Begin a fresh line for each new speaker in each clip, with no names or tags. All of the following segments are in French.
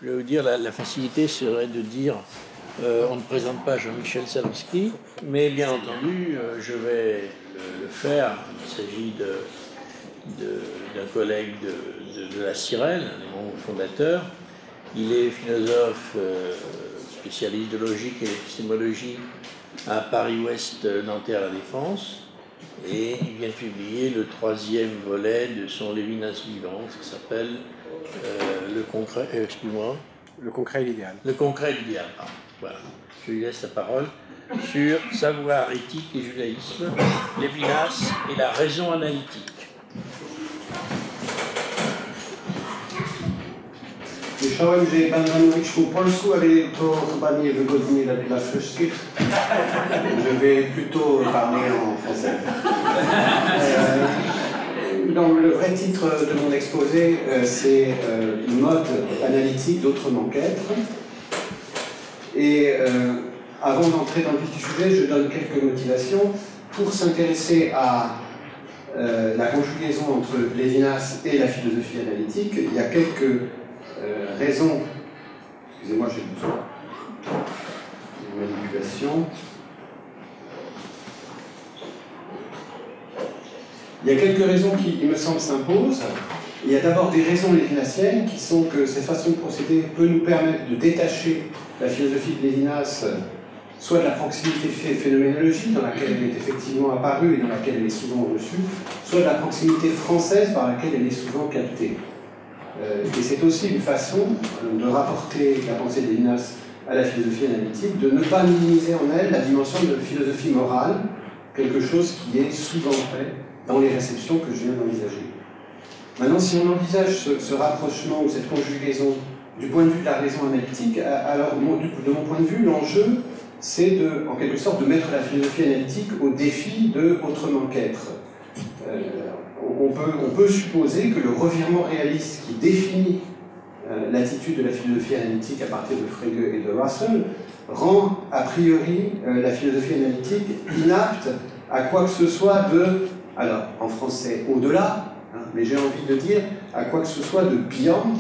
Je vais vous dire, la facilité serait de dire on ne présente pas Jean-Michel Salowski, mais bien entendu, je vais le faire. Il s'agit d'un collègue de la Sirène, mon fondateur. Il est philosophe, spécialiste de logique et d'épistémologie à Paris-Ouest, Nanterre La Défense, et il vient de publier le 3e volet de son Lévinas vivant, qui s'appelle Le concret, excuse-moi.
Le concret et l'idéal.
Le concret et l'idéal, voilà. Je lui laisse la parole sur savoir, éthique et judaïsme, Lévinas et la raison analytique.
Myślałem, że pan mówić po polsku, ale to chyba nie wygodnie dla wszystkich. Je vais plutôt parler en français. Donc, le vrai titre de mon exposé, c'est Mode analytique d'autrement qu'être. Et avant d'entrer dans le vif du sujet, je donne quelques motivations. Pour s'intéresser à la conjugaison entre Lévinas et la philosophie analytique, il y a quelques raisons. Excusez-moi, j'ai besoin d'une manipulation. Il y a quelques raisons qui, il me semble, s'imposent. Il y a d'abord des raisons lévinasiennes qui sont que cette façon de procéder peut nous permettre de détacher la philosophie de Lévinas soit de la proximité phénoménologique dans laquelle elle est effectivement apparue et dans laquelle elle est souvent reçue, soit de la proximité française par laquelle elle est souvent captée. Et c'est aussi une façon de rapporter la pensée de Lévinas à la philosophie analytique, de ne pas minimiser en elle la dimension de philosophie morale, quelque chose qui est souvent fait dans les réceptions que je viens d'envisager. Maintenant, si on envisage ce rapprochement ou cette conjugaison du point de vue de la raison analytique, alors de mon point de vue, l'enjeu, c'est en quelque sorte de mettre la philosophie analytique au défi de autrement qu'être. On peut supposer que le revirement réaliste qui définit l'attitude de la philosophie analytique à partir de Frege et de Russell rend a priori la philosophie analytique inapte à quoi que ce soit de, alors en français au-delà, hein, mais j'ai envie de dire à quoi que ce soit de beyond,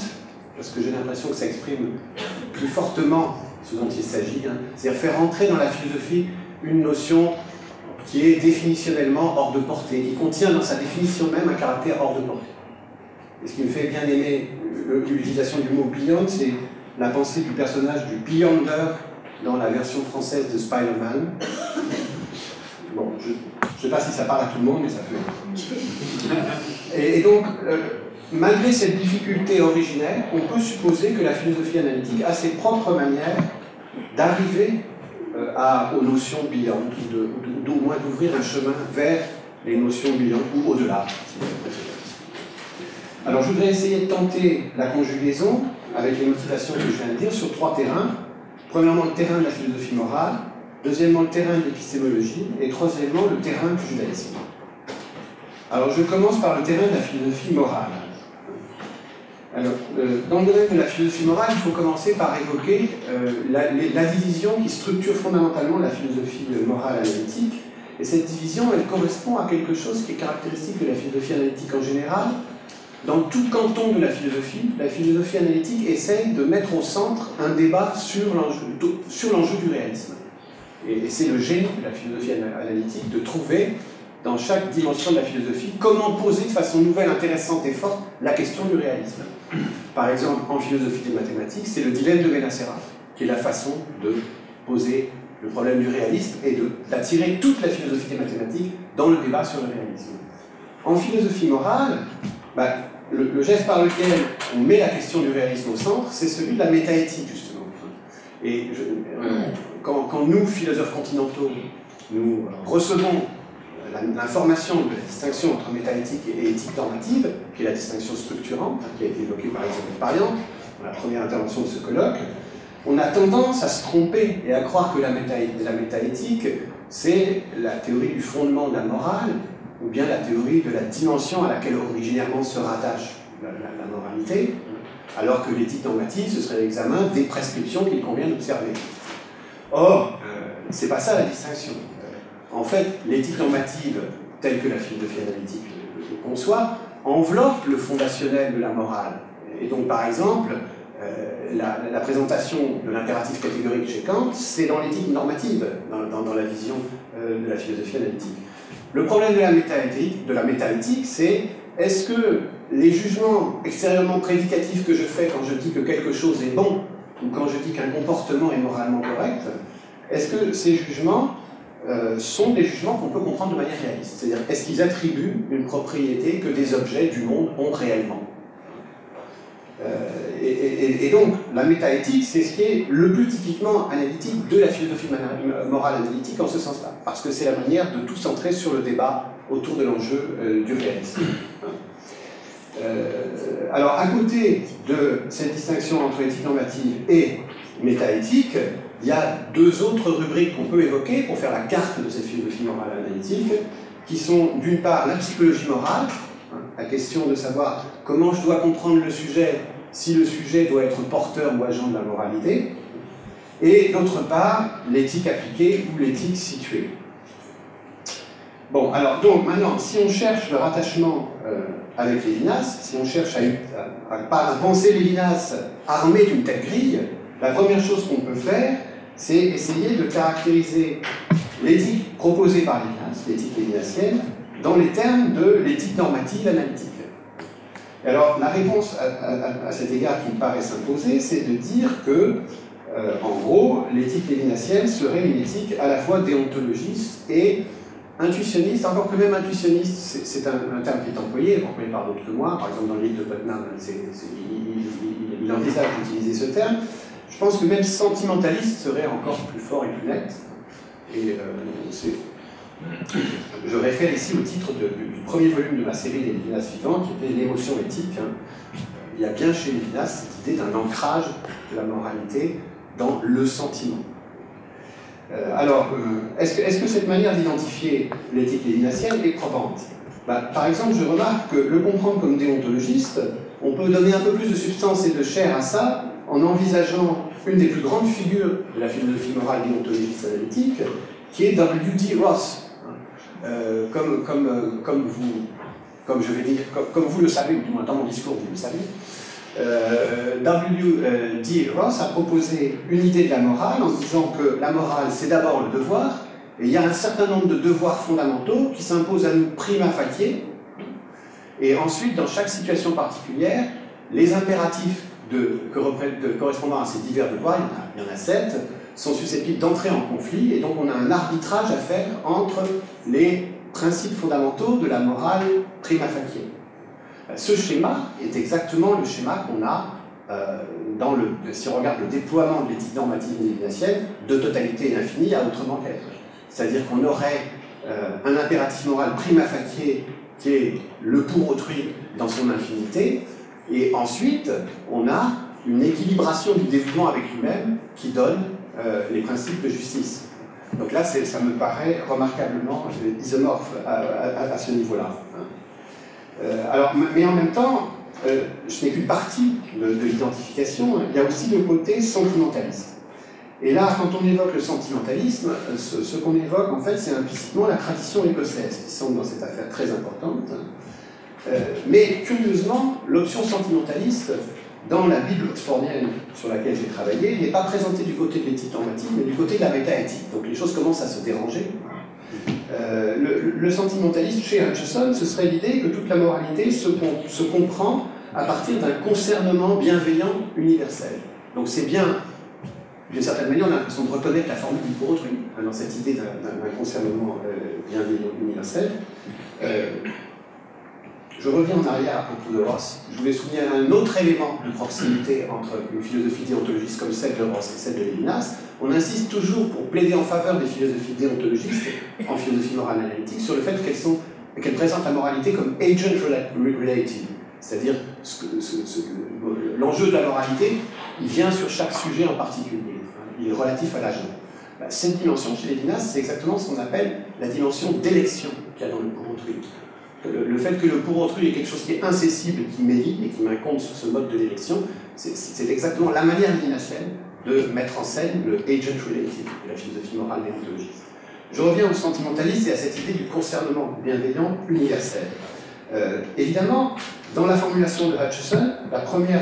parce que j'ai l'impression que ça exprime plus fortement ce dont il s'agit, hein, c'est-à-dire faire entrer dans la philosophie une notion qui est définitionnellement hors de portée, qui contient dans sa définition même un caractère hors de portée. Et ce qui me fait bien aimer l'utilisation du mot beyond, c'est la pensée du personnage du Beyonder dans la version française de Spider-Man. Bon, je ne sais pas si ça parle à tout le monde, mais ça peut. Et donc, malgré cette difficulté originelle, on peut supposer que la philosophie analytique a ses propres manières d'arriver aux notions beyond, ou au moins d'ouvrir un chemin vers les notions beyond, ou au-delà. Alors je voudrais essayer de tenter la conjugaison, avec les motivations que je viens de dire, sur 3 terrains. Premièrement, le terrain de la philosophie morale, deuxièmement, le terrain de l'épistémologie, et troisièmement, le terrain du judaïsme. Alors je commence par le terrain de la philosophie morale. Alors, dans le domaine de la philosophie morale, il faut commencer par évoquer la division qui structure fondamentalement la philosophie morale analytique. Et cette division, elle correspond à quelque chose qui est caractéristique de la philosophie analytique en général. Dans tout canton de la philosophie analytique essaye de mettre au centre un débat sur l'enjeu du réalisme. Et c'est le génie de la philosophie analytique de trouver, dans chaque dimension de la philosophie, comment poser de façon nouvelle, intéressante et forte la question du réalisme. Par exemple, en philosophie des mathématiques, c'est le dilemme de Benacerraf, qui est la façon de poser le problème du réalisme et d'attirer toute la philosophie des mathématiques dans le débat sur le réalisme. En philosophie morale, le geste par lequel on met la question du réalisme au centre, c'est celui de la métaéthique, justement. Et quand nous, philosophes continentaux, nous recevons l'information de la distinction entre métaéthique et éthique normative, qui est la distinction structurante, qui a été évoquée par exemple par Yann, dans la première intervention de ce colloque, on a tendance à se tromper et à croire que la métaéthique, c'est la théorie du fondement de la morale, ou bien la théorie de la dimension à laquelle originairement se rattache la moralité, alors que l'éthique normative, ce serait l'examen des prescriptions qu'il convient d'observer. Or, c'est pas ça la distinction. En fait, l'éthique normative, telle que la philosophie analytique le conçoit, enveloppe le fondationnel de la morale. Et donc, par exemple, la présentation de l'impératif catégorique chez Kant, c'est dans l'éthique normative, dans la vision de la philosophie analytique. Le problème de la métaéthique, c'est est-ce que les jugements extérieurement prédicatifs que je fais quand je dis que quelque chose est bon, ou quand je dis qu'un comportement est moralement correct, est-ce que ces jugements sont des jugements qu'on peut comprendre de manière réaliste? C'est-à-dire, est-ce qu'ils attribuent une propriété que des objets du monde ont réellement? Et donc, la métaéthique, c'est ce qui est le plus typiquement analytique de la philosophie morale analytique en ce sens-là, parce que c'est la manière de tout centrer sur le débat autour de l'enjeu du réalisme. Alors, à côté de cette distinction entre éthique normative et métaéthique, il y a deux autres rubriques qu'on peut évoquer pour faire la carte de cette philosophie morale analytique, qui sont d'une part la psychologie morale, la question de savoir comment je dois comprendre le sujet, si le sujet doit être porteur ou agent de la moralité, et d'autre part l'éthique appliquée ou l'éthique située. Bon, alors donc maintenant, si on cherche le rattachement avec Lévinas, si on cherche à penser Lévinas armé d'une telle grille, la première chose qu'on peut faire, c'est essayer de caractériser l'éthique proposée par Lévinas, l'éthique lévinasienne, dans les termes de l'éthique normative analytique. Alors, la réponse à cet égard qui me paraît s'imposer, c'est de dire que, en gros, l'éthique lévinasienne serait une éthique à la fois déontologiste et intuitionniste, encore que même intuitionniste, c'est un terme qui est employé par d'autres que moi, par exemple dans le livre de Putnam, il envisage d'utiliser ce terme. Je pense que même sentimentaliste serait encore plus fort et plus net. Et je réfère ici au titre du premier volume de ma série des Lévinas suivante, qui était l'émotion éthique. Il y a bien chez Lévinas cette idée d'un ancrage de la moralité dans le sentiment. Alors, est-ce que cette manière d'identifier l'éthique lévinasienne est probante? Par exemple, je remarque que le comprendre comme déontologiste, on peut donner un peu plus de substance et de chair à ça en envisageant une des plus grandes figures de la philosophie morale déontologiste analytique, qui est W.D. Ross. Comme vous le savez, ou du moins dans mon discours vous le savez, W.D. Ross a proposé une idée de la morale en disant que la morale c'est d'abord le devoir, et il y a un certain nombre de devoirs fondamentaux qui s'imposent à nous prima facie, et ensuite dans chaque situation particulière, les impératifs correspondant à ces divers devoirs, il y en a 7, sont susceptibles d'entrer en conflit, et donc on a un arbitrage à faire entre les principes fondamentaux de la morale prima facie. Ce schéma est exactement le schéma qu'on a si on regarde le déploiement de l'éthique normative lévinasienne, de totalité et d'infini à autrement qu'être. C'est-à-dire qu'on aurait un impératif moral prima facie qui est le pour autrui dans son infinité, et ensuite on a une équilibration du dévouement avec lui-même qui donne les principes de justice. Donc là, ça me paraît remarquablement isomorphe à ce niveau-là. Alors, mais en même temps, ce n'est qu'une partie de l'identification, il y a aussi le côté sentimentaliste. Et là, quand on évoque le sentimentalisme, ce qu'on évoque, en fait, c'est implicitement la tradition écossaise, qui semble dans cette affaire très importante. Mais curieusement, l'option sentimentaliste, dans la Bible oxfordienne sur laquelle j'ai travaillé, n'est pas présentée du côté de l'éthique normative, mais du côté de la métaéthique. Donc les choses commencent à se déranger. Le sentimentaliste chez Hutcheson, ce serait l'idée que toute la moralité se comprend à partir d'un concernement bienveillant universel. Donc c'est bien, d'une certaine manière, on a l'impression de reconnaître la formule du pour autrui, dans cette idée d'un concernement bienveillant universel. Je reviens en arrière à propos de Ross. Je voulais souligner un autre élément de proximité entre une philosophie déontologiste comme celle de Ross et celle de Lévinas. On insiste toujours, pour plaider en faveur des philosophies déontologistes en philosophie morale analytique, sur le fait qu'elles présentent la moralité comme agent-related. C'est-à-dire, l'enjeu de la moralité, il vient sur chaque sujet en particulier. Il est relatif à l'agent. Cette dimension, chez Lévinas, c'est exactement ce qu'on appelle la dimension d'élection qu'il y a dans le pour autrui. Le fait que le pour autrui est quelque chose qui est incessible, qui m'élit et qui m'incombe sur ce mode de l'élection, c'est exactement la manière lévinasienne de mettre en scène le agent related de la philosophie morale déontologiste. Je reviens au sentimentalisme et à cette idée du concernement bienveillant universel. Évidemment, dans la formulation de Hutcheson, la première,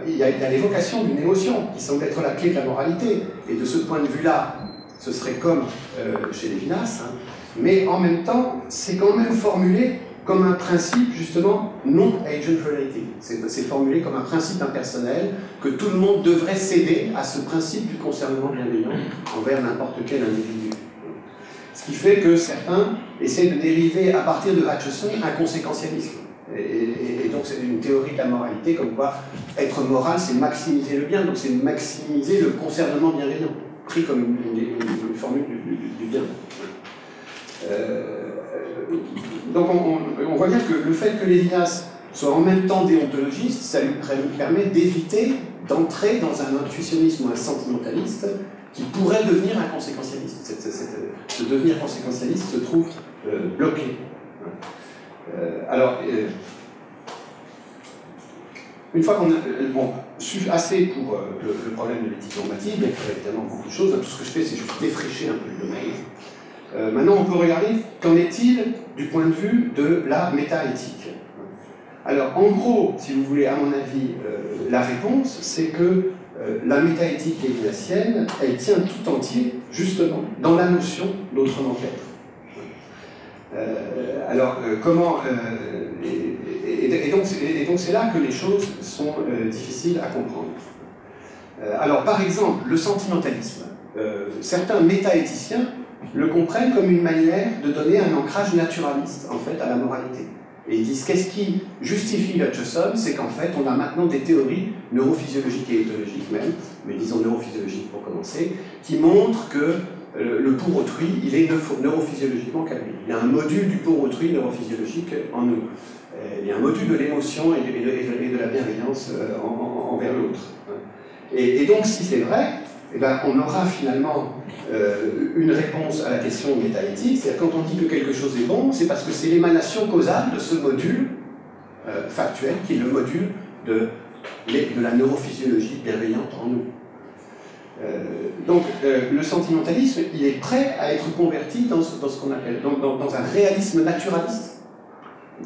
il y a l'évocation d'une émotion qui semble être la clé de la moralité. Et de ce point de vue-là, ce serait comme chez Lévinas, hein, mais en même temps, c'est quand même formulé comme un principe, justement, non agent-related. C'est formulé comme un principe impersonnel que tout le monde devrait céder à ce principe du concernement bienveillant envers n'importe quel individu. Ce qui fait que certains essaient de dériver à partir de Hutcheson un conséquentialisme. Et donc c'est une théorie de la moralité comme quoi être moral c'est maximiser le bien, donc c'est maximiser le concernement bienveillant, pris comme une formule du bien. Donc on voit bien que le fait que Lévinas soit en même temps déontologiste, ça lui permet d'éviter d'entrer dans un intuitionnisme ou un sentimentaliste qui pourrait devenir un conséquentialiste. Ce devenir conséquentialiste se trouve bloqué. Une fois qu'on a assez pour le problème de l'éthique normative, il y a évidemment beaucoup de choses. Tout ce que je fais, c'est juste défricher un peu le domaine. Maintenant, on peut regarder qu'en est-il du point de vue de la métaéthique. Alors, en gros, si vous voulez, à mon avis, la réponse, c'est que la métaéthique lévinasienne, elle tient tout entier, justement, dans la notion d'autrement qu'être. Et donc c'est là que les choses sont difficiles à comprendre. Alors, par exemple, le sentimentalisme. Certains métaéthiciens le comprennent comme une manière de donner un ancrage naturaliste, en fait, à la moralité. Et ils disent qu'est-ce qui justifie Hutcheson, c'est qu'en fait, on a maintenant des théories neurophysiologiques et éthologiques même, mais disons neurophysiologiques pour commencer, qui montrent que le pour autrui, il est neurophysiologiquement calmé. Il y a un module du pour autrui neurophysiologique en nous. Il y a un module de l'émotion et de la bienveillance envers l'autre. Et donc, si c'est vrai, eh ben, on aura finalement une réponse à la question métaéthique, c'est-à-dire quand on dit que quelque chose est bon, c'est parce que c'est l'émanation causale de ce module factuel, qui est le module de la neurophysiologie bienveillante en nous. Donc, le sentimentalisme, il est prêt à être converti dans ce qu'on appelle, dans un réalisme naturaliste,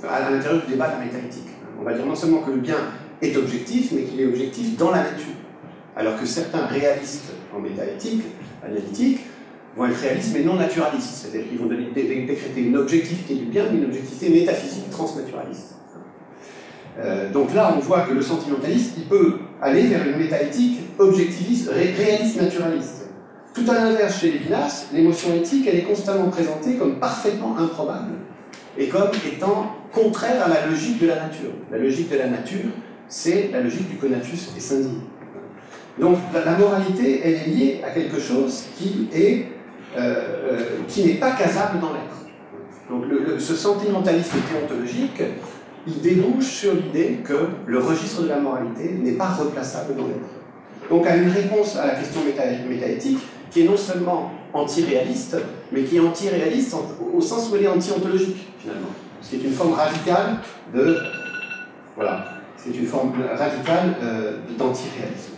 à l'intérieur du débat de la métaéthique. On va dire non seulement que le bien est objectif, mais qu'il est objectif dans la nature. Alors que certains réalistes en métaéthique, analytique, vont être réalistes mais non naturalistes. C'est-à-dire qu'ils vont décréter une objectivité du bien, mais une objectivité métaphysique transnaturaliste. Donc là, on voit que le sentimentaliste, il peut aller vers une métaéthique objectiviste, réaliste, naturaliste. Tout à l'inverse, chez Lévinas, l'émotion éthique, elle est constamment présentée comme parfaitement improbable et comme étant contraire à la logique de la nature. La logique de la nature, c'est la logique du conatus essendi. Donc la moralité, elle est liée à quelque chose qui n'est pas casable dans l'être. Donc ce sentimentalisme théontologique, il débouche sur l'idée que le registre de la moralité n'est pas replaçable dans l'être. Donc à une réponse à la question métaéthique, qui est non seulement anti-réaliste, mais qui est anti-réaliste au sens où elle est anti-ontologique, finalement. C'est une forme radicale de... Voilà, c'est une forme radicale d'anti-réalisme.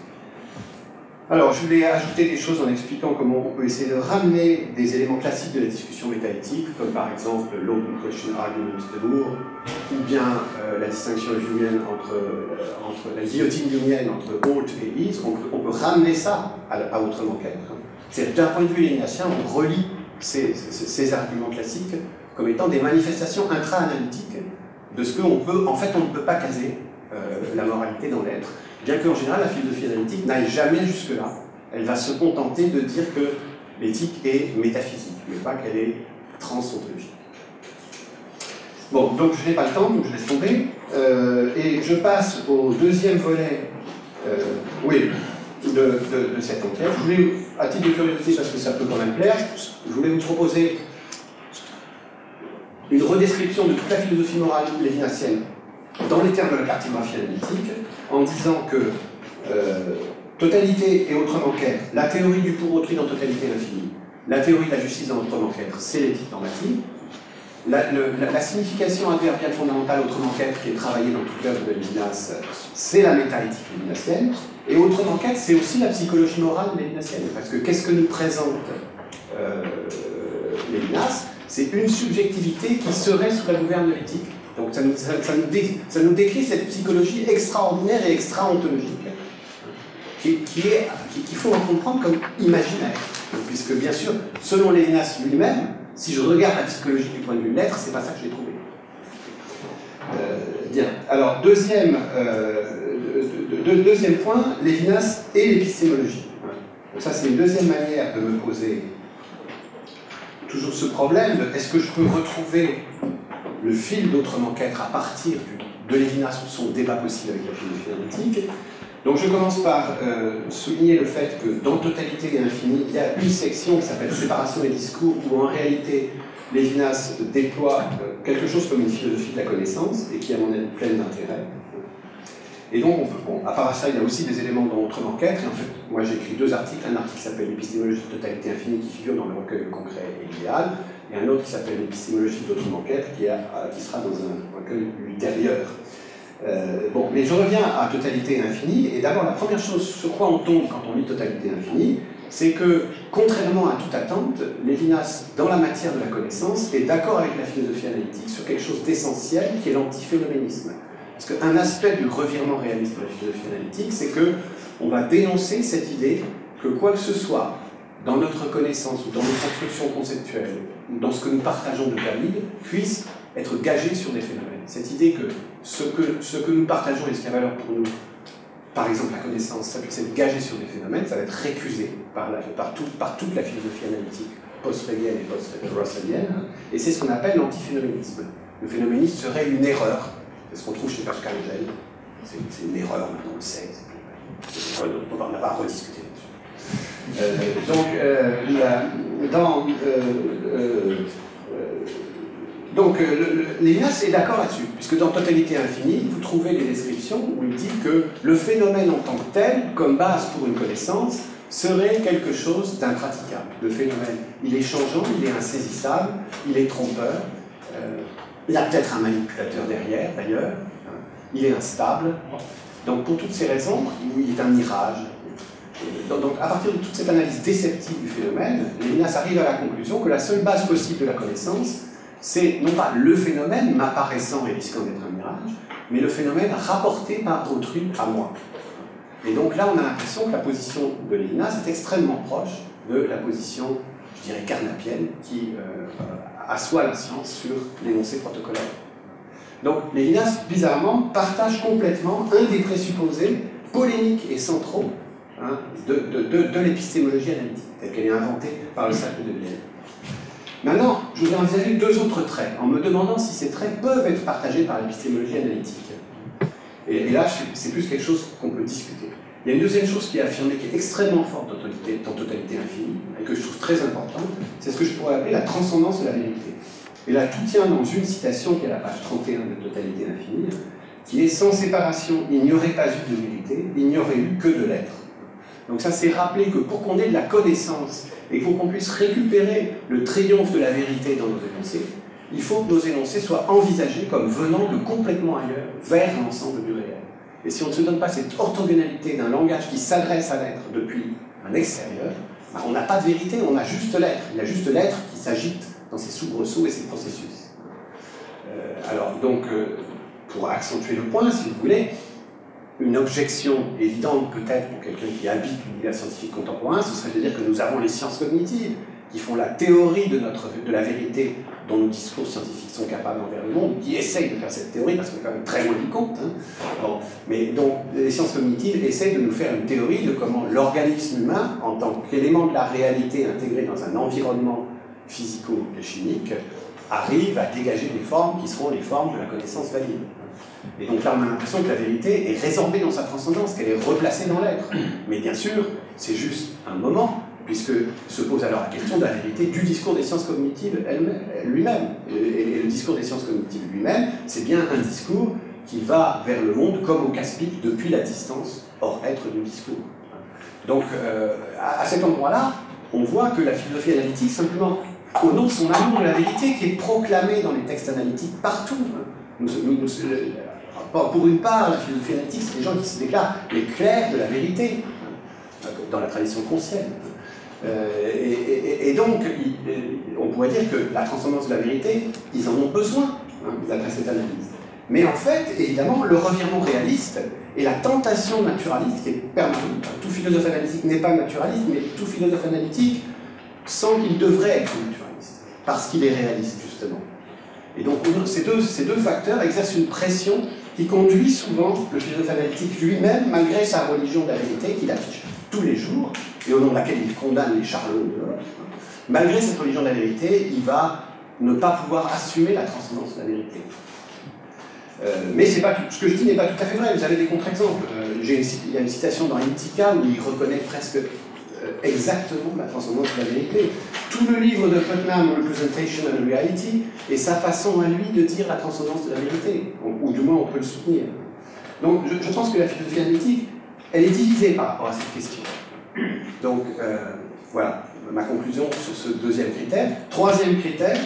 Alors, je voulais ajouter des choses en expliquant comment on peut essayer de ramener des éléments classiques de la discussion métaéthique, comme par exemple l'open question argument de Moore, ou bien la distinction jungienne entre la guillotine jungienne entre ought et is. On peut ramener ça à autrement qu'être. C'est d'un point de vue lévinasien, on relie ces arguments classiques comme étant des manifestations intra-analytiques de ce qu'on peut, en fait, on ne peut pas caser la moralité dans l'être. Bien qu'en général, la philosophie analytique n'aille jamais jusque-là. Elle va se contenter de dire que l'éthique est métaphysique, mais pas qu'elle est transontologique. Bon, donc je n'ai pas le temps, donc je laisse tomber. Et je passe au deuxième volet de cette enquête. Je voulais, à titre de curiosité, parce que ça peut quand même plaire, je voulais vous proposer une redescription de toute la philosophie morale lévinasienne dans les termes de la cartographie analytique, en disant que totalité et autrement qu'être, la théorie du pour autrui dans totalité et l'infini, la théorie de la justice dans autrement qu'être, c'est l'éthique normative. La signification adverbiale fondamentale autrement qu'être, qui est travaillée dans toute l'œuvre de Lévinas, c'est la métaéthique lévinasienne. Et autrement qu'être, c'est aussi la psychologie morale lévinasienne. Parce que qu'est-ce que nous présente Lévinas? C'est une subjectivité qui serait sous la gouverne de l'éthique, Donc ça nous décrit cette psychologie extraordinaire et extra-ontologique qu'il faut en comprendre comme imaginaire. Puisque bien sûr, selon Lévinas lui-même, si je regarde la psychologie du point de vue de l'être, c'est pas ça que j'ai trouvé. Bien. Alors, deuxième point, Lévinas et l'épistémologie. Donc ça, c'est une deuxième manière de me poser toujours ce problème de est-ce que je peux retrouver le fil d'Autrement qu'être à partir de Lévinas ou son débat possible avec la philosophie analytique. Donc je commence par souligner le fait que dans Totalité et Infini, il y a une section qui s'appelle Séparation et discours, où en réalité Lévinas déploie quelque chose comme une philosophie de la connaissance et qui, à mon avis, pleine d'intérêt. Et donc, à part ça, il y a aussi des éléments dans Autrement qu'être. Et en fait, moi j'ai écrit deux articles. Un article qui s'appelle L'épistémologie de Totalité Infinie, qui figure dans le recueil Le Concret et l'Idéal, et un autre qui s'appelle L'épistémologie d'Autrement qu'être, qui sera dans un recueil ultérieur. Bon, mais je reviens à Totalité Infinie, et d'abord la première chose sur quoi on tombe quand on lit Totalité Infinie, c'est que, contrairement à toute attente, Lévinas, dans la matière de la connaissance, est d'accord avec la philosophie analytique sur quelque chose d'essentiel qui est l'antiphénoménisme. Parce qu'un aspect du revirement réaliste de la philosophie analytique, c'est qu'on va dénoncer cette idée que quoi que ce soit dans notre connaissance ou dans nos constructions conceptuelles, ou dans ce que nous partageons de valide, puisse être gagé sur des phénomènes. Cette idée que ce que nous partageons et ce qui a valeur pour nous, par exemple la connaissance, ça puisse être gagé sur des phénomènes, ça va être récusé par toute la philosophie analytique post-hegelienne et post-russellienne, et c'est ce qu'on appelle l'antiphénoménisme. Le phénoménisme serait une erreur, c'est ce qu'on trouve chez Pascal Gell, c'est une erreur, maintenant on le sait, on n'a pas à rediscuter là-dessus. Donc, Lévinas est d'accord là-dessus, puisque dans Totalité Infinie, vous trouvez des descriptions où il dit que le phénomène en tant que tel, comme base pour une connaissance, serait quelque chose d'impraticable. Le phénomène, il est changeant, il est insaisissable, il est trompeur, il y a peut-être un manipulateur derrière, d'ailleurs, il est instable. Donc, pour toutes ces raisons, il est un mirage. Donc, à partir de toute cette analyse déceptive du phénomène, Lévinas arrive à la conclusion que la seule base possible de la connaissance, c'est non pas le phénomène m'apparaissant et risquant d'être un mirage, mais le phénomène rapporté par autrui à moi. Et donc là, on a l'impression que la position de Lévinas est extrêmement proche de la position, je dirais, carnapienne, qui assoit la science sur l'énoncé protocolaire. Donc Lévinas, bizarrement, partage complètement un des présupposés polémiques et centraux de l'épistémologie analytique, telle qu'elle est inventée par le cercle de Vienne. Maintenant, je voudrais envisager deux autres traits, en me demandant si ces traits peuvent être partagés par l'épistémologie analytique. Et là, c'est plus quelque chose qu'on peut discuter. Il y a une deuxième chose qui est affirmée, qui est extrêmement forte dans Totalité Infinie, et que je trouve très importante, c'est ce que je pourrais appeler la transcendance de la vérité. Et là, tout tient dans une citation qui est à la page 31 de Totalité Infinie, qui est « Sans séparation, il n'y aurait pas eu de vérité, il n'y aurait eu que de l'être ». Donc ça, c'est rappeler que pour qu'on ait de la connaissance et pour qu'on puisse récupérer le triomphe de la vérité dans nos énoncés, il faut que nos énoncés soient envisagés comme venant de complètement ailleurs, vers l'ensemble du réel. Et si on ne se donne pas cette orthogonalité d'un langage qui s'adresse à l'être depuis un extérieur, ben on n'a pas de vérité, on a juste l'être. Il y a juste l'être qui s'agite dans ses soubresauts et ses processus. Pour accentuer le point, si vous voulez, une objection évidente peut-être pour quelqu'un qui habite l'univers scientifique contemporain, ce serait de dire que nous avons les sciences cognitives qui font la théorie de la vérité dont nos discours scientifiques sont capables envers le monde, qui essayent de faire cette théorie, parce qu'on est quand même très loin du compte. Bon, mais donc, les sciences cognitives essayent de nous faire une théorie de comment l'organisme humain, en tant qu'élément de la réalité intégré dans un environnement physico-chimique, arrive à dégager des formes qui seront les formes de la connaissance valide. Et donc là, on a l'impression que la vérité est résorbée dans sa transcendance, qu'elle est replacée dans l'être. Mais bien sûr, c'est juste un moment, puisque se pose alors la question de la vérité du discours des sciences cognitives lui-même. Et le discours des sciences cognitives lui-même, c'est bien un discours qui va vers le monde comme au casse-pipe depuis la distance hors être du discours. Donc, à cet endroit-là, on voit que la philosophie analytique, simplement, au nom de son amour de la vérité, qui est proclamé dans les textes analytiques partout, pour une part, la philosophie analytique, c'est des gens qui se déclarent les clercs de la vérité, dans la tradition conscienne. Et donc, on pourrait dire que la transcendance de la vérité, ils en ont besoin. d'après cette analyse. Mais en fait, évidemment, le revirement réaliste et la tentation naturaliste qui est permanente. Tout philosophe analytique n'est pas naturaliste, mais tout philosophe analytique sent qu'il devrait être naturaliste, parce qu'il est réaliste, justement. Et donc, ces deux facteurs exercent une pression qui conduit souvent le philosophe analytique lui-même, malgré sa religion de la vérité qu'il affiche tous les jours, et au nom de laquelle il condamne les charlots dehors, malgré cette religion de la vérité, il va ne pas pouvoir assumer la transcendance de la vérité. Mais c'est pas tout, ce que je dis n'est pas tout à fait vrai, vous avez des contre-exemples. Il y a une citation dans Etika où il reconnaît presque exactement la transcendance de la vérité. Tout le livre de Putnam, Representation and Reality, est sa façon à lui de dire la transcendance de la vérité, ou du moins on peut le soutenir. Donc je pense que la philosophie analytique, elle est divisée par rapport à cette question. Donc voilà ma conclusion sur ce deuxième critère. Troisième critère,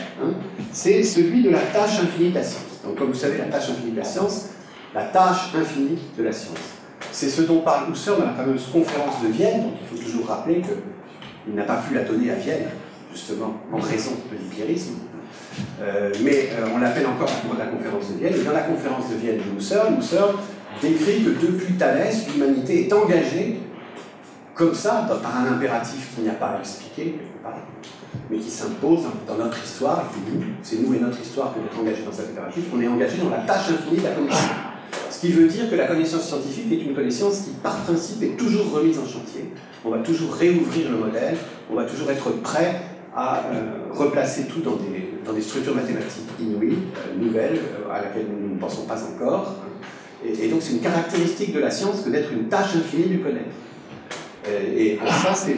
c'est celui de la tâche infinie de la science. Donc comme vous savez, la tâche infinie de la science, la tâche infinie de la science. C'est ce dont parle Husserl dans la fameuse conférence de Vienne, donc il faut toujours rappeler qu'il n'a pas pu la donner à Vienne, justement, en raison de l'empiricisme. Mais on l'appelle encore la conférence de Vienne. Et dans la conférence de Vienne de Husserl décrit que depuis Thalès, l'humanité est engagée comme ça, par un impératif qu'il n'y a pas à expliquer, quelque part, mais qui s'impose dans notre histoire, et c'est nous et notre histoire que d'être engagés dans cet impératif, on est engagé dans la tâche infinie de la connaissance. Ce qui veut dire que la connaissance scientifique est une connaissance qui, par principe, est toujours remise en chantier. On va toujours réouvrir le modèle, on va toujours être prêt à replacer tout dans des structures mathématiques inouïes, nouvelles, à laquelle nous ne pensons pas encore. Et donc c'est une caractéristique de la science que d'être une tâche infinie du connaître. Et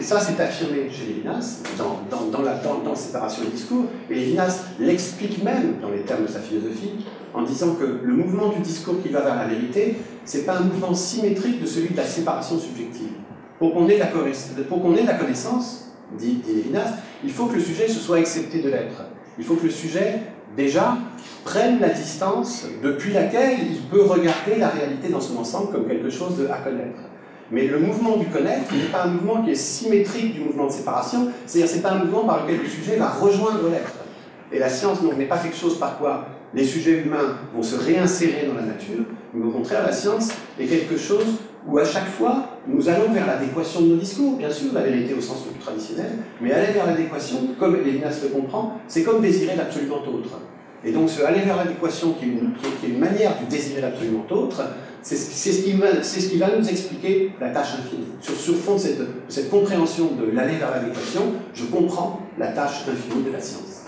ça c'est affirmé chez Lévinas, dans Séparation et discours, et Lévinas l'explique même dans les termes de sa philosophie, en disant que le mouvement du discours qui va vers la vérité, c'est pas un mouvement symétrique de celui de la séparation subjective. Pour qu'on ait la connaissance, dit Lévinas, il faut que le sujet se soit accepté de l'être. Il faut que le sujet, déjà, prenne la distance depuis laquelle il peut regarder la réalité dans son ensemble comme quelque chose à connaître. Mais le mouvement du connaître n'est pas un mouvement qui est symétrique du mouvement de séparation, c'est-à-dire c'est pas un mouvement par lequel le sujet va rejoindre l'être. Et la science n'est pas quelque chose par quoi les sujets humains vont se réinsérer dans la nature, mais au contraire, la science est quelque chose où à chaque fois, nous allons vers l'adéquation de nos discours, bien sûr, la vérité au sens le plus traditionnel, mais aller vers l'adéquation, comme Lévinas le comprend, c'est comme désirer l'absolument autre. Et donc, ce aller vers l'adéquation, qui est une manière de désirer l'absolument autre, c'est ce qui va nous expliquer la tâche infinie. Sur fond de cette compréhension de l'aller vers l'adéquation, je comprends la tâche infinie de la science.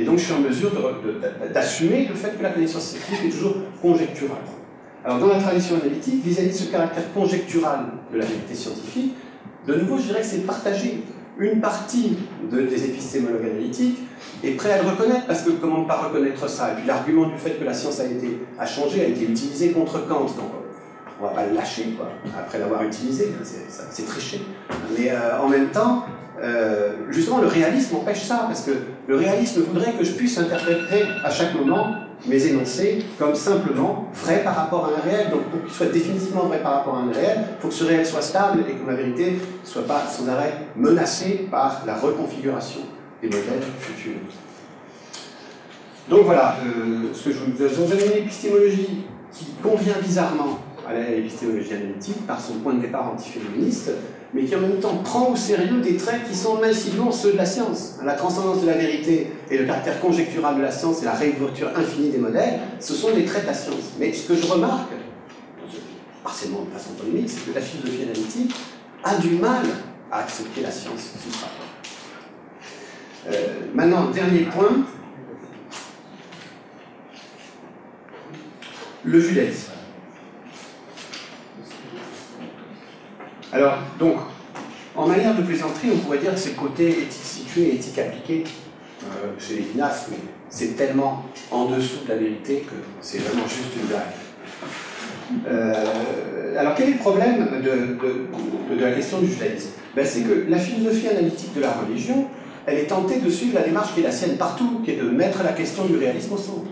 Et donc, je suis en mesure d'assumer le fait que la connaissance scientifique est toujours conjecturale. Alors, dans la tradition analytique, vis-à-vis de ce caractère conjectural de la vérité scientifique, de nouveau, je dirais que c'est partagé. Une partie des épistémologues analytiques est prêt à le reconnaître, parce que comment ne pas reconnaître ça? Et puis l'argument du fait que la science a changé, a été utilisé contre Kant, donc on ne va pas le lâcher, quoi, après l'avoir utilisé, c'est triché. Mais en même temps, justement, le réalisme empêche ça, parce que le réalisme voudrait que je puisse interpréter à chaque moment mes énoncés comme simplement vrais par rapport à un réel. Donc pour qu'il soit définitivement vrai par rapport à un réel, il faut que ce réel soit stable et que ma vérité ne soit pas sans arrêt menacée par la reconfiguration des modèles futurs. Donc voilà, ce que je vous disais, vous avez une épistémologie qui convient bizarrement à l'épistémologie analytique par son point de départ antiféministe, mais qui en même temps prend au sérieux des traits qui sont massivement ceux de la science. La transcendance de la vérité et le caractère conjectural de la science et la réouverture infinie des modèles, ce sont des traits de la science. Mais ce que je remarque, partiellement de façon polémique, c'est que la philosophie analytique a du mal à accepter la science sous ce rapport. Maintenant, dernier point, le judaïsme. Alors, donc, en manière de plaisanterie, on pourrait dire que c'est le côté éthique située et éthique appliquée chez Lévinas, mais c'est tellement en dessous de la vérité que c'est vraiment juste une blague. Alors, quel est le problème de la question du judaïsme? C'est que la philosophie analytique de la religion, elle est tentée de suivre la démarche qui est la sienne partout, qui est de mettre la question du réalisme au centre.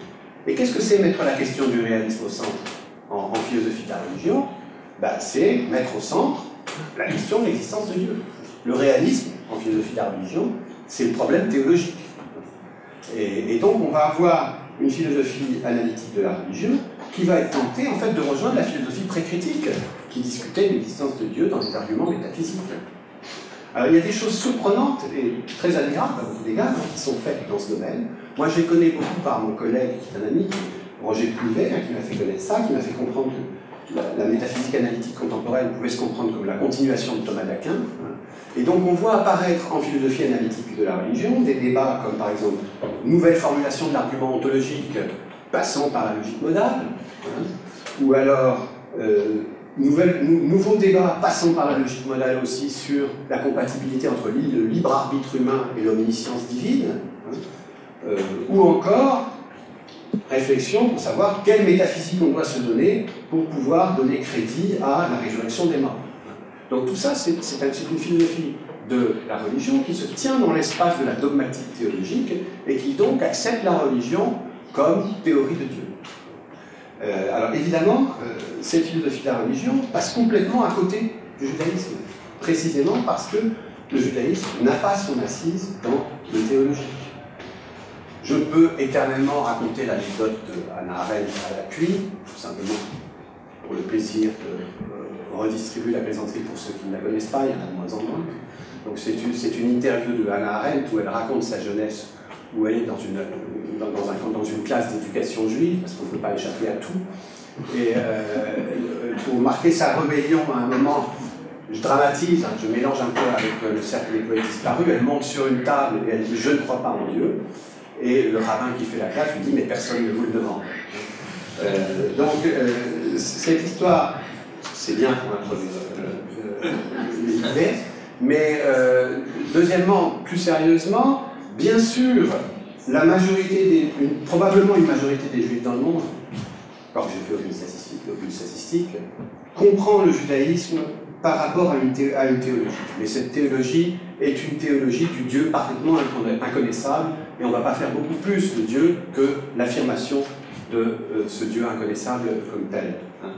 Et qu'est-ce que c'est mettre la question du réalisme au centre en philosophie de la religion? C'est mettre au centre la question de l'existence de Dieu. Le réalisme, en philosophie de la religion, c'est le problème théologique. Et donc on va avoir une philosophie analytique de la religion qui va être tentée en fait de rejoindre la philosophie précritique qui discutait de l'existence de Dieu dans des arguments métaphysiques. Alors il y a des choses surprenantes et très admirables à beaucoup d'égards qui sont faites dans ce domaine. Moi je les connais beaucoup par mon collègue qui est un ami, Roger Plouvet, qui m'a fait connaître ça, qui m'a fait comprendre que la métaphysique analytique contemporaine pouvait se comprendre comme la continuation de Thomas d'Aquin. Et donc on voit apparaître en philosophie analytique de la religion des débats comme par exemple nouvelle formulation de l'argument ontologique passant par la logique modale, ou alors nouveau débat passant par la logique modale aussi sur la compatibilité entre le libre arbitre humain et l'omniscience divine, ou encore réflexion pour savoir quelle métaphysique on doit se donner pour pouvoir donner crédit à la résurrection des morts. Donc tout ça, c'est une philosophie de la religion qui se tient dans l'espace de la dogmatique théologique et qui donc accepte la religion comme théorie de Dieu. Alors évidemment, cette philosophie de la religion passe complètement à côté du judaïsme, précisément parce que le judaïsme n'a pas son assise dans le théologique. Je peux éternellement raconter l'anecdote de Hannah Arendt à l'appui, tout simplement pour le plaisir de redistribuer la plaisanterie pour ceux qui ne la connaissent pas, il y en a de moins en moins. Donc c'est une interview de Hannah Arendt où elle raconte sa jeunesse, où elle est dans une classe d'éducation juive, parce qu'on ne peut pas échapper à tout. Et pour marquer sa rébellion à un moment, je dramatise, hein, je mélange un peu avec le cercle des poètes disparus, elle monte sur une table et elle dit « Je ne crois pas en Dieu ». Et le rabbin qui fait la classe lui dit « Mais personne ne vous le demande ». Cette histoire, c'est bien pour introduire l'idée, mais deuxièmement, plus sérieusement, bien sûr, probablement une majorité des juifs dans le monde, alors que j'ai fait aucune statistique, comprend le judaïsme par rapport à une théologie. Mais cette théologie est une théologie du Dieu parfaitement inconnaissable, et on ne va pas faire beaucoup plus de Dieu que l'affirmation de ce Dieu inconnaissable comme tel. Hein.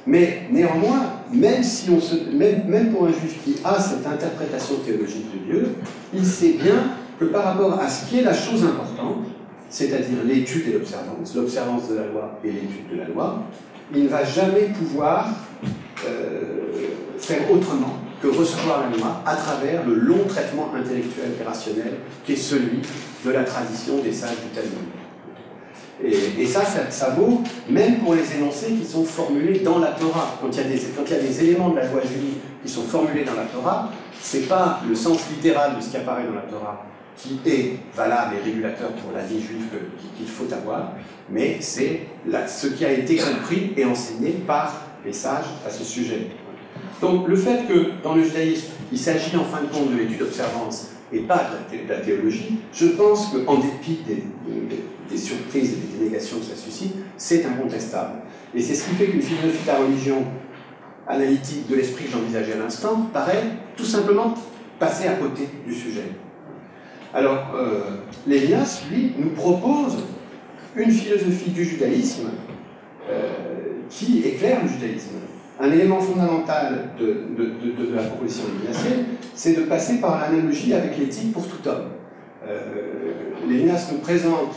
Mais néanmoins, même pour un juif qui a cette interprétation théologique de Dieu, il sait bien que par rapport à ce qui est la chose importante, c'est-à-dire l'étude et l'observance de la loi et l'étude de la loi, il ne va jamais pouvoir faire autrement que recevoir la loi à travers le long traitement intellectuel et rationnel qui est celui de la tradition des sages du Talmud. Et ça vaut même pour les énoncés qui sont formulés dans la Torah. Quand il y a des éléments de la loi juive qui sont formulés dans la Torah, ce n'est pas le sens littéral de ce qui apparaît dans la Torah qui est valable et régulateur pour la vie juive qu'il faut avoir, mais c'est ce qui a été compris et enseigné par les sages à ce sujet. Donc le fait que dans le judaïsme, il s'agit en fin de compte de l'étude d'observance et pas de la théologie, je pense qu'en dépit des surprises et des dénégations que ça suscite, c'est incontestable. Et c'est ce qui fait qu'une philosophie de la religion analytique de l'esprit que j'envisageais à l'instant paraît tout simplement passer à côté du sujet. Alors, Lévinas, lui, nous propose une philosophie du judaïsme qui éclaire le judaïsme. Un élément fondamental de la proposition lévinassienne, c'est de passer par l'analogie avec l'éthique pour tout homme. Lévinas nous présente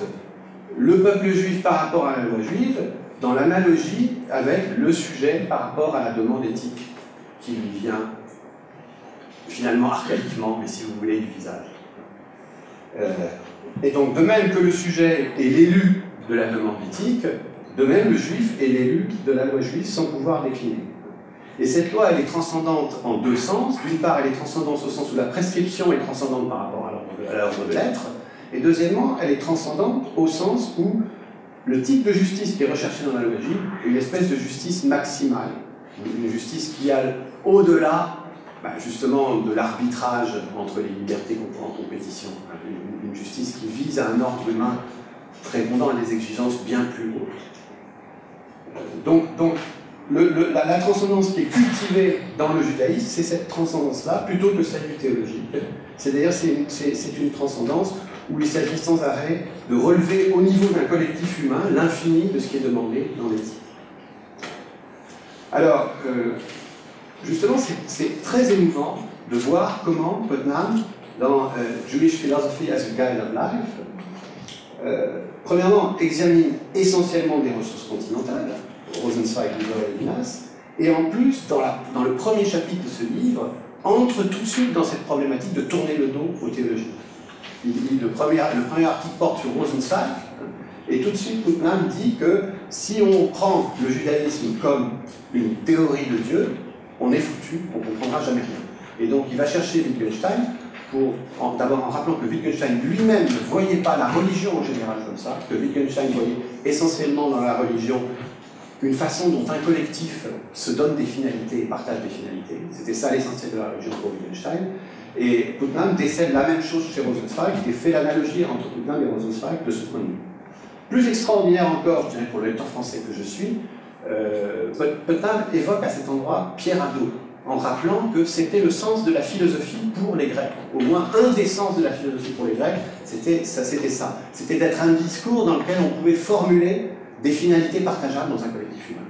le peuple juif par rapport à la loi juive dans l'analogie avec le sujet par rapport à la demande éthique qui lui vient finalement archaïquement, mais si vous voulez, du visage. Et donc, de même que le sujet est l'élu de la demande éthique, de même le juif est l'élu de la loi juive sans pouvoir décliner. Et cette loi, elle est transcendante en deux sens. D'une part, elle est transcendante au sens où la prescription est transcendante par rapport à l'ordre de l'être. Et deuxièmement, elle est transcendante au sens où le type de justice qui est recherché dans la loi juive est une espèce de justice maximale. Une justice qui a au-delà justement de l'arbitrage entre les libertés qu'on prend en compétition. Une justice qui vise à un ordre humain répondant à des exigences bien plus hautes. Donc la transcendance qui est cultivée dans le judaïsme, c'est cette transcendance-là, plutôt que celle du théologique. C'est-à-dire c'est une transcendance où il s'agit sans arrêt de relever au niveau d'un collectif humain l'infini de ce qui est demandé dans l'éthique. Alors, justement, c'est très émouvant de voir comment Putnam, dans Jewish Philosophy as a Guide of Life, premièrement, examine essentiellement des ressources continentales, Rosenzweig, Liber et Levinas, et en plus, dans le premier chapitre de ce livre, entre tout de suite dans cette problématique de tourner le dos aux théologiens. Le premier article porte sur Rosenzweig, et tout de suite, Putnam dit que si on prend le judaïsme comme une théorie de Dieu, on est foutu, on ne comprendra jamais rien. Et donc, il va chercher Wittgenstein, d'abord en rappelant que Wittgenstein lui-même ne voyait pas la religion en général comme ça, que Wittgenstein voyait essentiellement dans la religion une façon dont un collectif se donne des finalités et partage des finalités. C'était ça l'essentiel de la religion pour Wittgenstein. Et Putnam décèle la même chose chez Rosenzweig, et fait l'analogie entre Putnam et Rosenzweig de ce point de vue. Plus extraordinaire encore, je dirais pour le lecteur français que je suis, Putnam évoque à cet endroit Pierre Hadot, en rappelant que c'était le sens de la philosophie pour les Grecs. Au moins un des sens de la philosophie pour les Grecs, c'était ça. C'était d'être un discours dans lequel on pouvait formuler des finalités partageables dans un collectif humain.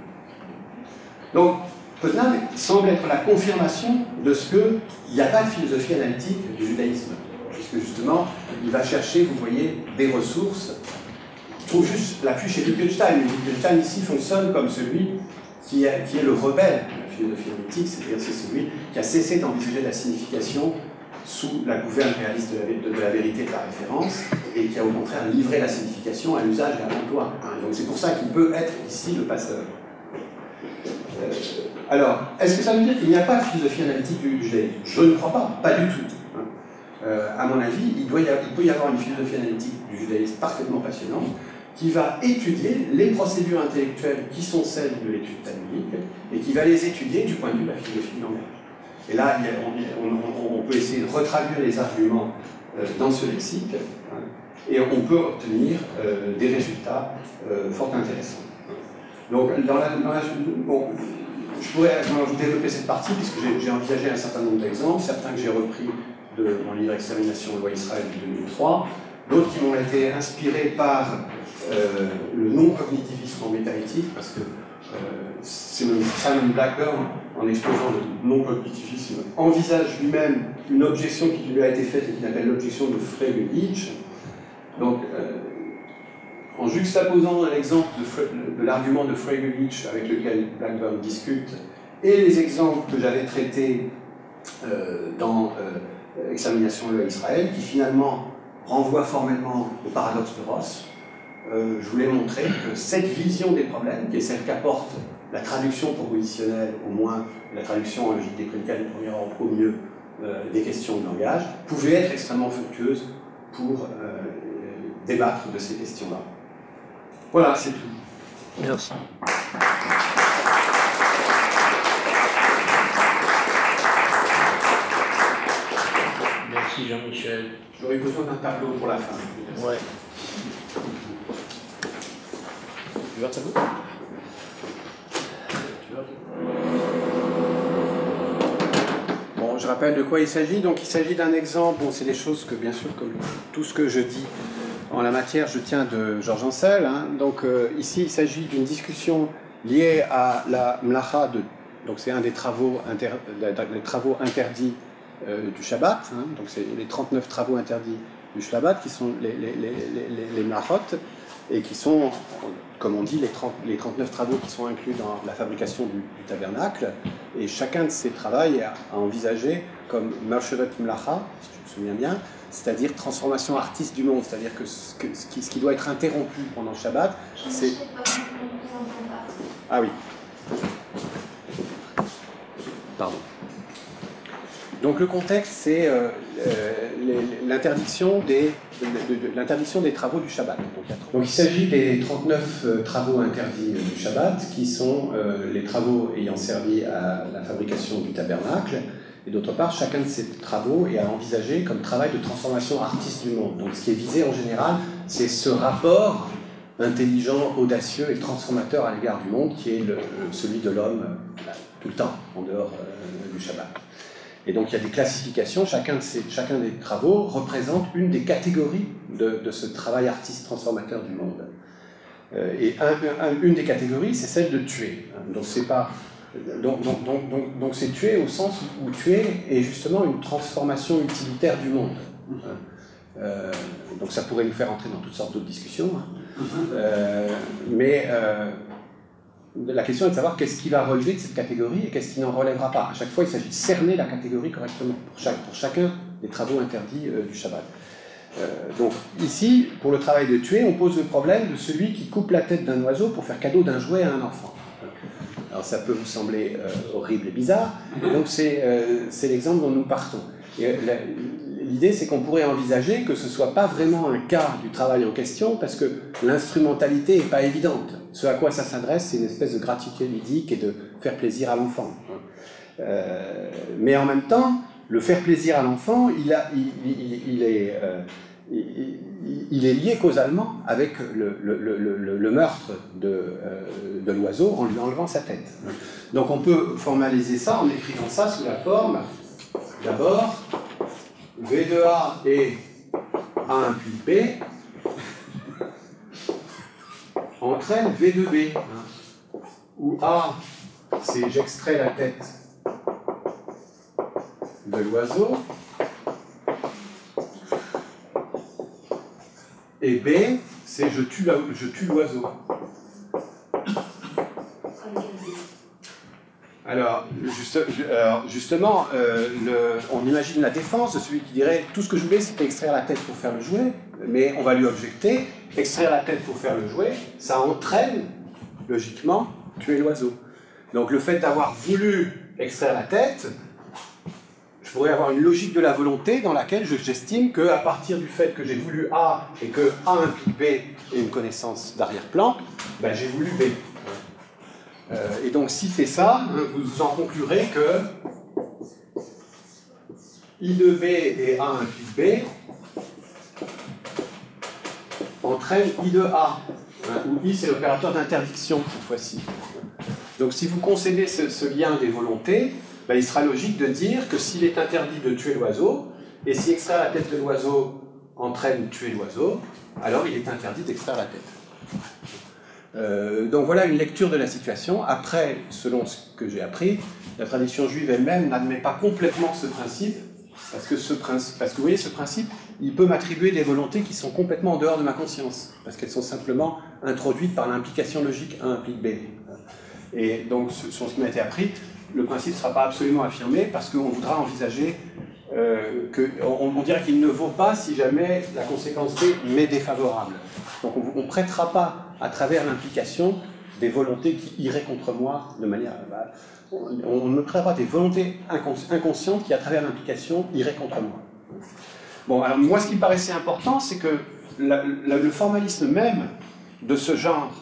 Donc, Putnam semble être la confirmation de ce qu'il n'y a pas de philosophie analytique du judaïsme, puisque justement, il va chercher, vous voyez, des ressources. Je trouve juste l'appui chez Wittgenstein. Wittgenstein ici fonctionne comme celui qui est le rebelle de la philosophie analytique, c'est-à-dire c'est celui qui a cessé d'envisager la signification sous la gouverne réaliste de la vérité et de la référence, et qui a au contraire livré la signification à l'usage et à l'emploi. Donc c'est pour ça qu'il peut être ici le passeur. Alors, est-ce que ça veut dire qu'il n'y a pas de philosophie analytique du judaïsme? Je ne crois pas du tout. À mon avis, il peut y avoir une philosophie analytique du judaïsme parfaitement passionnante, qui va étudier les procédures intellectuelles qui sont celles de l'étude talmudique, et qui va les étudier du point de vue de la philosophie du langage. Et là, on peut essayer de retraduire les arguments dans ce lexique, et on peut obtenir des résultats fort intéressants. Donc, bon, je pourrais vous développer cette partie, puisque j'ai envisagé un certain nombre d'exemples, certains que j'ai repris de mon livre Extermination loi Israël de 2003, d'autres qui m'ont été inspirés par le non-cognitivisme en métaéthique, parce que Simon Blackburn, en exposant le non-cognitivisme, envisage lui-même une objection qui lui a été faite et qu'il appelle l'objection de Frege-Hitch. Donc, en juxtaposant l'exemple de l'argument de Frege-Hitch avec lequel Blackburn discute, et les exemples que j'avais traités dans Examination de Israël, qui finalement renvoient formellement au paradoxe de Ross, je voulais montrer que cette vision des problèmes, qui est celle qu'apporte la traduction propositionnelle, au moins la traduction en logique des prédicats du premier ordre, au mieux des questions de langage, pouvait être extrêmement fructueuse pour débattre de ces questions-là. Voilà, c'est tout.
Merci. Merci Jean-Michel.
J'aurais besoin d'un tableau pour la fin.
Ouais.
Tu veux un tableau? Bon, je rappelle de quoi il s'agit. Donc, il s'agit d'un exemple. Bon, c'est des choses que, bien sûr, comme tout ce que je dis en la matière, je tiens de Georges Ancel. Donc, ici, il s'agit d'une discussion liée à la mlacha de. Donc, c'est un des travaux interdits du Shabbat. Donc, c'est les 39 travaux interdits du Shabbat qui sont les mlachot, et qui sont, comme on dit, les 39 travaux qui sont inclus dans la fabrication du tabernacle. Et chacun de ces travaux est à envisager comme Marsheret Mlacha, si je me souviens bien, c'est-à-dire transformation artiste du monde, c'est-à-dire que ce qui doit être interrompu pendant le Shabbat, c'est... Ah oui. Pardon. Donc le contexte, c'est l'interdiction des travaux du Shabbat. Donc il s'agit des 39 travaux interdits du Shabbat, qui sont les travaux ayant servi à la fabrication du tabernacle. Et d'autre part, chacun de ces travaux est à envisager comme travail de transformation artiste du monde. Donc ce qui est visé en général, c'est ce rapport intelligent, audacieux et transformateur à l'égard du monde, qui est celui de l'homme tout le temps, en dehors du Shabbat. Et donc il y a des classifications, chacun des travaux représente une des catégories de ce travail artiste transformateur du monde. Et une des catégories, c'est celle de tuer. Donc c'est pas... Donc c'est tuer au sens où tuer est justement une transformation utilitaire du monde.
Donc ça pourrait nous faire entrer dans toutes sortes d'autres discussions. Hein. La question est de savoir qu'est-ce qui va relever de cette catégorie et qu'est-ce qui n'en relèvera pas. À chaque fois, il s'agit de cerner la catégorie correctement pour chacun des travaux interdits du Shabbat. Donc ici, pour le travail de tuer, on pose le problème de celui qui coupe la tête d'un oiseau pour faire cadeau d'un jouet à un enfant. Alors ça peut vous sembler horrible et bizarre, et donc c'est l'exemple dont nous partons. L'idée, c'est qu'on pourrait envisager que ce ne soit pas vraiment un cas du travail en question, parce que l'instrumentalité n'est pas évidente. Ce à quoi ça s'adresse, c'est une espèce de gratuité ludique et de faire plaisir à l'enfant. Mais en même temps, le faire plaisir à l'enfant, il est lié causalement avec le meurtre de l'oiseau en lui enlevant sa tête. Donc on peut formaliser ça en écrivant ça sous la forme, d'abord, V de A et A implique B entraîne V de B, où A, c'est j'extrais la tête de l'oiseau, et B, c'est je tue l'oiseau. Alors, justement, on imagine la défense de celui qui dirait tout ce que je voulais, c'était extraire la tête pour faire le jouet, mais on va lui objecter, extraire la tête pour faire le jouet, ça entraîne, logiquement, tuer l'oiseau. Donc le fait d'avoir voulu extraire la tête, je pourrais avoir une logique de la volonté dans laquelle j'estime qu'à partir du fait que j'ai voulu A et que A implique B et une connaissance d'arrière-plan, ben j'ai voulu B. Et donc si c'est ça, vous en conclurez que I de B et A implique B entraîne I de A, où I c'est l'opérateur d'interdiction cette fois-ci. Donc si vous concédez ce lien des volontés, ben, il sera logique de dire que s'il est interdit de tuer l'oiseau, et si extraire la tête de l'oiseau entraîne tuer l'oiseau, alors il est interdit d'extraire la tête. Donc voilà une lecture de la situation. Après, selon ce que j'ai appris, la tradition juive elle-même n'admet pas complètement ce principe, parce que vous voyez, ce principe, il peut m'attribuer des volontés qui sont complètement en dehors de ma conscience, parce qu'elles sont simplement introduites par l'implication logique A implique B. Et donc, sur ce qui m'a été appris, le principe ne sera pas absolument affirmé, parce qu'on voudra envisager on dirait qu'il ne vaut pas si jamais la conséquence B m'est défavorable. Donc on ne prêtera pas à travers l'implication des volontés qui iraient contre moi de manière... On ne prêtera pas des volontés inconscientes qui, à travers l'implication, iraient contre moi. Bon, alors moi, ce qui me paraissait important, c'est que le formalisme même de ce genre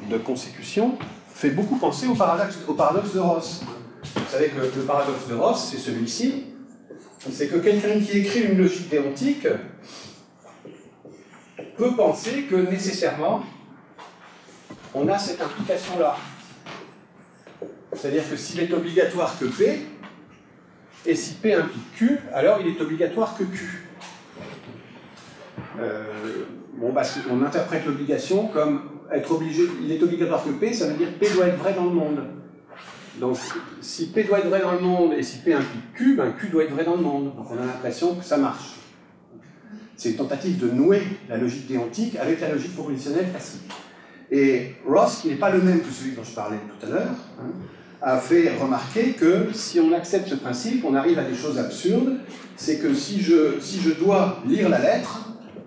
de consécution fait beaucoup penser au paradoxe de Ross. Vous savez que le paradoxe de Ross, c'est celui-ci, c'est que quelqu'un qui écrit une logique déontique peut penser que nécessairement on a cette implication-là. C'est-à-dire que s'il est obligatoire que P, et si P implique Q, alors il est obligatoire que Q. On interprète l'obligation comme être obligé, il est obligatoire que P, ça veut dire P doit être vrai dans le monde. Donc, si P doit être vrai dans le monde et si P implique Q, ben Q doit être vrai dans le monde. Donc, on a l'impression que ça marche. C'est une tentative de nouer la logique déontique avec la logique propositionnelle classique. Et Ross, qui n'est pas le même que celui dont je parlais tout à l'heure, a fait remarquer que si on accepte ce principe, on arrive à des choses absurdes. C'est que si je dois lire la lettre,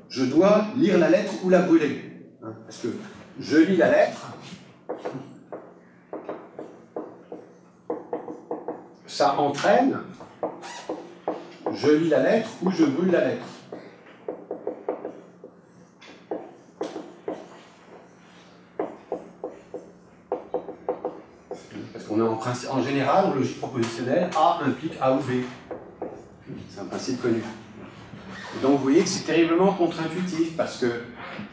je dois lire la lettre ou la brûler. Parce que je lis la lettre, ça entraîne, je lis la lettre ou je brûle la lettre. Parce qu'on est en général, en logique propositionnelle, A implique A ou B. C'est un principe connu. Donc vous voyez que c'est terriblement contre-intuitif, parce que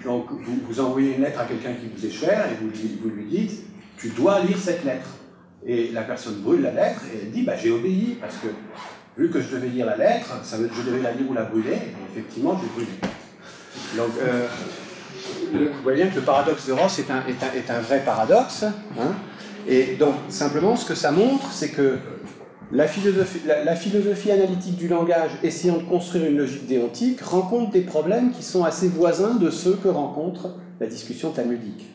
donc, vous envoyez une lettre à quelqu'un qui vous est cher et vous lui dites « tu dois lire cette lettre ». Et la personne brûle la lettre et elle dit bah, « j'ai obéi, parce que vu que je devais lire la lettre, ça veut dire que je devais la lire ou la brûler, et effectivement j'ai brûlé ». Donc vous voyez bien que le paradoxe de Ross est un vrai paradoxe. Et donc simplement ce que ça montre, c'est que La philosophie analytique du langage, essayant de construire une logique déontique, rencontre des problèmes qui sont assez voisins de ceux que rencontre la discussion talmudique.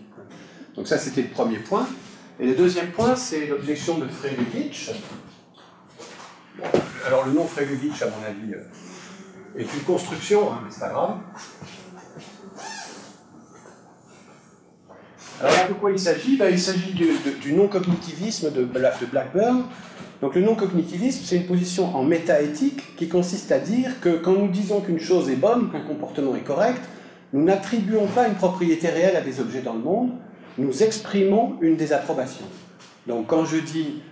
Donc ça, c'était le premier point. Et le deuxième point, c'est l'objection de Frege-Gitsch. Bon, alors le nom Frege-Gitsch, à mon avis, est une construction, hein, mais c'est pas grave. Alors de quoi il s'agit? Il s'agit du non-cognitivisme de Blackburn. Donc le non-cognitivisme, c'est une position en métaéthique qui consiste à dire que quand nous disons qu'une chose est bonne, qu'un comportement est correct, nous n'attribuons pas une propriété réelle à des objets dans le monde, nous exprimons une désapprobation. Donc quand je dis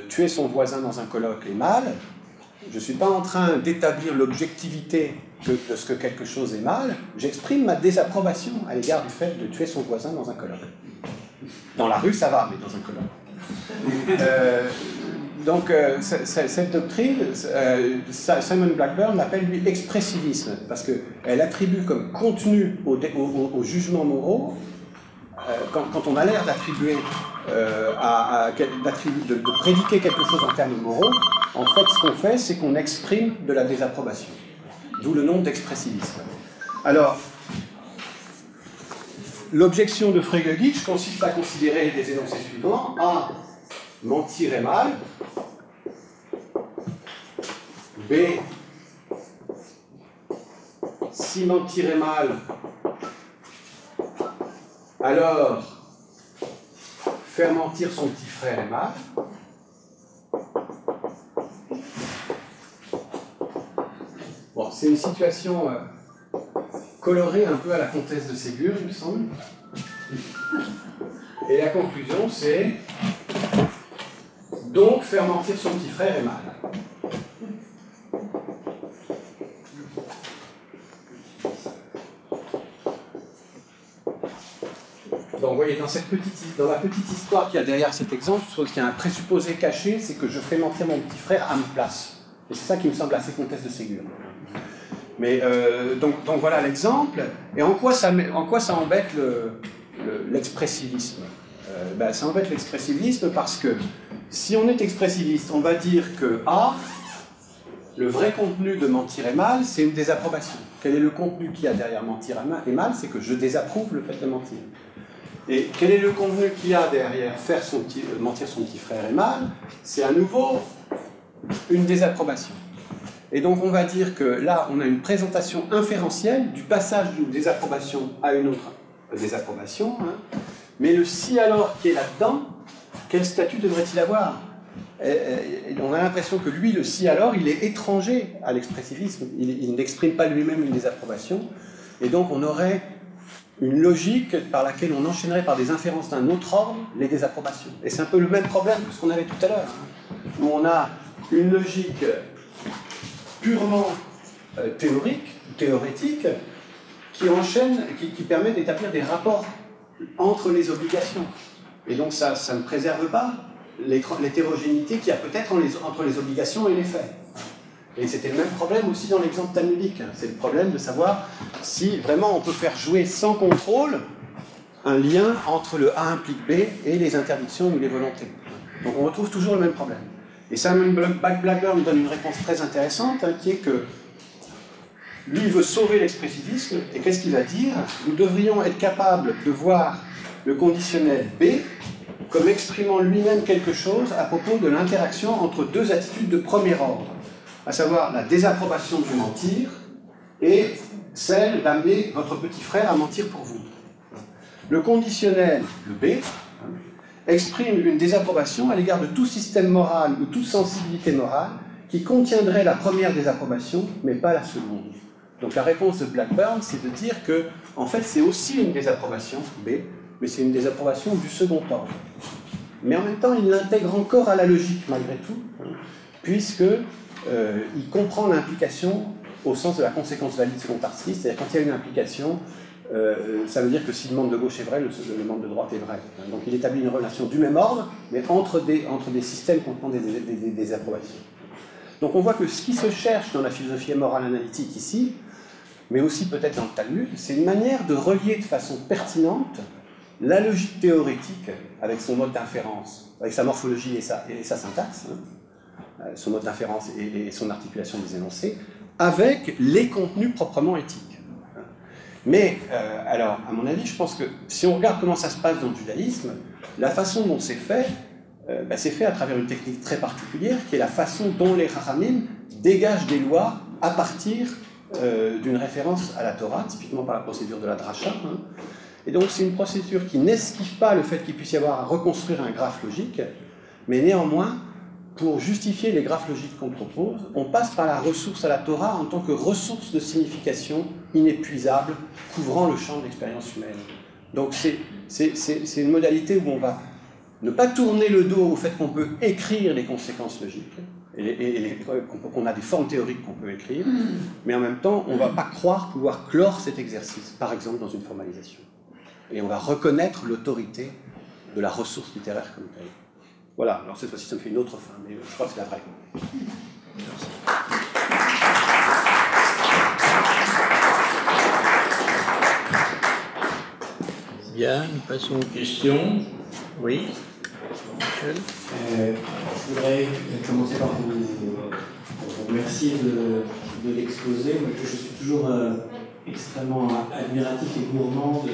tuer son voisin dans un colloque est mal, je ne suis pas en train d'établir l'objectivité de ce que quelque chose est mal, j'exprime ma désapprobation à l'égard du fait de tuer son voisin dans un colloque. Dans la rue, ça va, mais dans un colloque. Donc, cette doctrine, Simon Blackburn l'appelle lui expressivisme, parce qu'elle attribue comme contenu aux jugements moraux, quand on a l'air d'attribuer, de prédiquer quelque chose en termes moraux, en fait, ce qu'on fait, c'est qu'on exprime de la désapprobation. D'où le nom d'expressivisme. Alors, l'objection de Frege-Gitsch consiste à considérer les énoncés suivants. A. Mentir est mal. B. Si mentir est mal, alors faire mentir son petit frère est mal. Bon, c'est une situation colorée un peu à la comtesse de Ségur, il me semble. Et la conclusion, c'est donc faire mentir son petit frère est mal. Donc, vous voyez, dans la petite histoire qu'il y a derrière cet exemple, je trouve qu'il y a un présupposé caché, c'est que je fais mentir mon petit frère à ma place. Et c'est ça qui me semble assez comtesse de Ségur. Mais donc voilà l'exemple. Et en quoi ça embête l'expressivisme? Ça embête l'expressivisme parce que si on est expressiviste, on va dire que A, le vrai contenu de mentir est mal, c'est une désapprobation. Quel est le contenu qu'il y a derrière mentir est mal? C'est que je désapprouve le fait de mentir. Et quel est le contenu qu'il y a derrière faire mentir son petit frère est mal? C'est à nouveau une désapprobation. Et donc on va dire que là, on a une présentation inférentielle du passage d'une désapprobation à une autre désapprobation. Hein. Mais le si alors qui est là-dedans, quel statut devrait-il avoir? On a l'impression que lui, le si alors, il est étranger à l'expressivisme. Il n'exprime pas lui-même une désapprobation. Et donc on aurait une logique par laquelle on enchaînerait par des inférences d'un autre ordre les désapprobations. Et c'est un peu le même problème que ce qu'on avait tout à l'heure, hein, où on a une logique purement théorétique qui enchaîne, qui permet d'établir des rapports entre les obligations. Et donc ça ne préserve pas l'hétérogénéité qu'il y a peut-être entre les obligations et les faits. Et c'était le même problème aussi dans l'exemple talmudique. C'est le problème de savoir si vraiment on peut faire jouer sans contrôle un lien entre le A implique B et les interdictions ou les volontés. Donc on retrouve toujours le même problème. Et Simon Blackburn donne une réponse très intéressante, hein, qui est que lui veut sauver l'expressivisme, et qu'est-ce qu'il va dire? Nous devrions être capables de voir le conditionnel B comme exprimant lui-même quelque chose à propos de l'interaction entre deux attitudes de premier ordre, à savoir la désapprobation du mentir et celle d'amener votre petit frère à mentir pour vous. Le conditionnel, le B, exprime une désapprobation à l'égard de tout système moral ou toute sensibilité morale qui contiendrait la première désapprobation, mais pas la seconde. Donc la réponse de Blackburn, c'est de dire que, en fait, c'est aussi une désapprobation, B, mais c'est une désapprobation du second ordre. Mais en même temps, il l'intègre encore à la logique, malgré tout, puisqu'il comprend l'implication au sens de la conséquence valide secondariste, c'est-à-dire quand il y a une implication, ça veut dire que si le membre de gauche est vrai, le membre de droite est vrai. Donc il établit une relation du même ordre, mais entre des systèmes contenant des approbations. Donc on voit que ce qui se cherche dans la philosophie morale analytique ici, mais aussi peut-être dans le Talmud, c'est une manière de relier de façon pertinente la logique théorétique avec son mode d'inférence, avec sa morphologie et sa syntaxe, hein, son mode d'inférence et son articulation des énoncés, avec les contenus proprement éthiques. Mais, alors, à mon avis, je pense que si on regarde comment ça se passe dans le judaïsme, la façon dont c'est fait à travers une technique très particulière, qui est la façon dont les Chachamim dégagent des lois à partir d'une référence à la Torah, typiquement par la procédure de la dracha. Et donc, c'est une procédure qui n'esquive pas le fait qu'il puisse y avoir à reconstruire un graphe logique, mais néanmoins, pour justifier les graphes logiques qu'on propose, on passe par la ressource à la Torah en tant que ressource de signification inépuisable, couvrant le champ de l'expérience humaine. Donc c'est une modalité où on va ne pas tourner le dos au fait qu'on peut écrire les conséquences logiques, qu'on a des formes théoriques qu'on peut écrire, mais en même temps, on ne va pas croire pouvoir clore cet exercice, par exemple dans une formalisation. Et on va reconnaître l'autorité de la ressource littéraire comme telle. Voilà, alors cette fois-ci ça me fait une autre fin, mais je crois que c'est la vraie. Merci.
Bien, nous passons aux questions. Oui, Michel.
Je voudrais commencer par vous remercier de l'exposé. Je suis toujours extrêmement admiratif et gourmand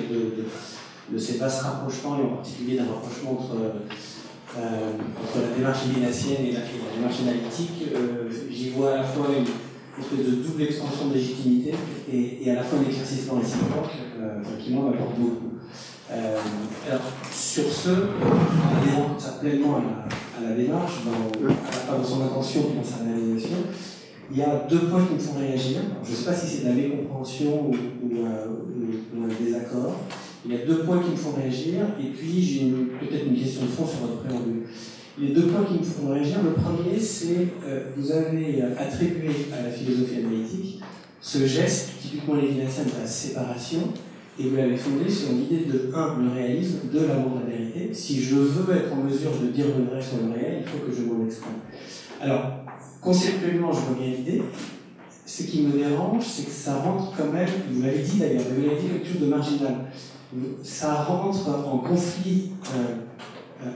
de ces vastes rapprochements, et en particulier d'un rapprochement entre la démarche ignatienne et la démarche analytique. J'y vois à la fois une espèce de double extension de légitimité et à la fois un éclaircissement réciproque qui, moi, m'apporte beaucoup. Alors, sur ce, en adhérant pleinement à la démarche, à la fois dans son intention et dans sa réalisation, il y a deux points qui me font réagir. Alors, je ne sais pas si c'est de la mécompréhension ou un désaccord. Il y a deux points qui me font réagir, et puis j'ai peut-être une question de fond sur votre préambule. Les deux points qui me font réagir, le premier, c'est vous avez attribué à la philosophie analytique ce geste typiquement lévinassien de la séparation, et vous l'avez fondé sur l'idée de, le réalisme, l'amour de la vérité. Si je veux être en mesure de dire le vrai sur le réel, il faut que je m'en exprime. Alors, conceptuellement, je vois bien l'idée. Ce qui me dérange, c'est que ça rentre quand même, vous l'avez dit d'ailleurs, vous l'avez dit quelque chose de marginal. Ça rentre en conflit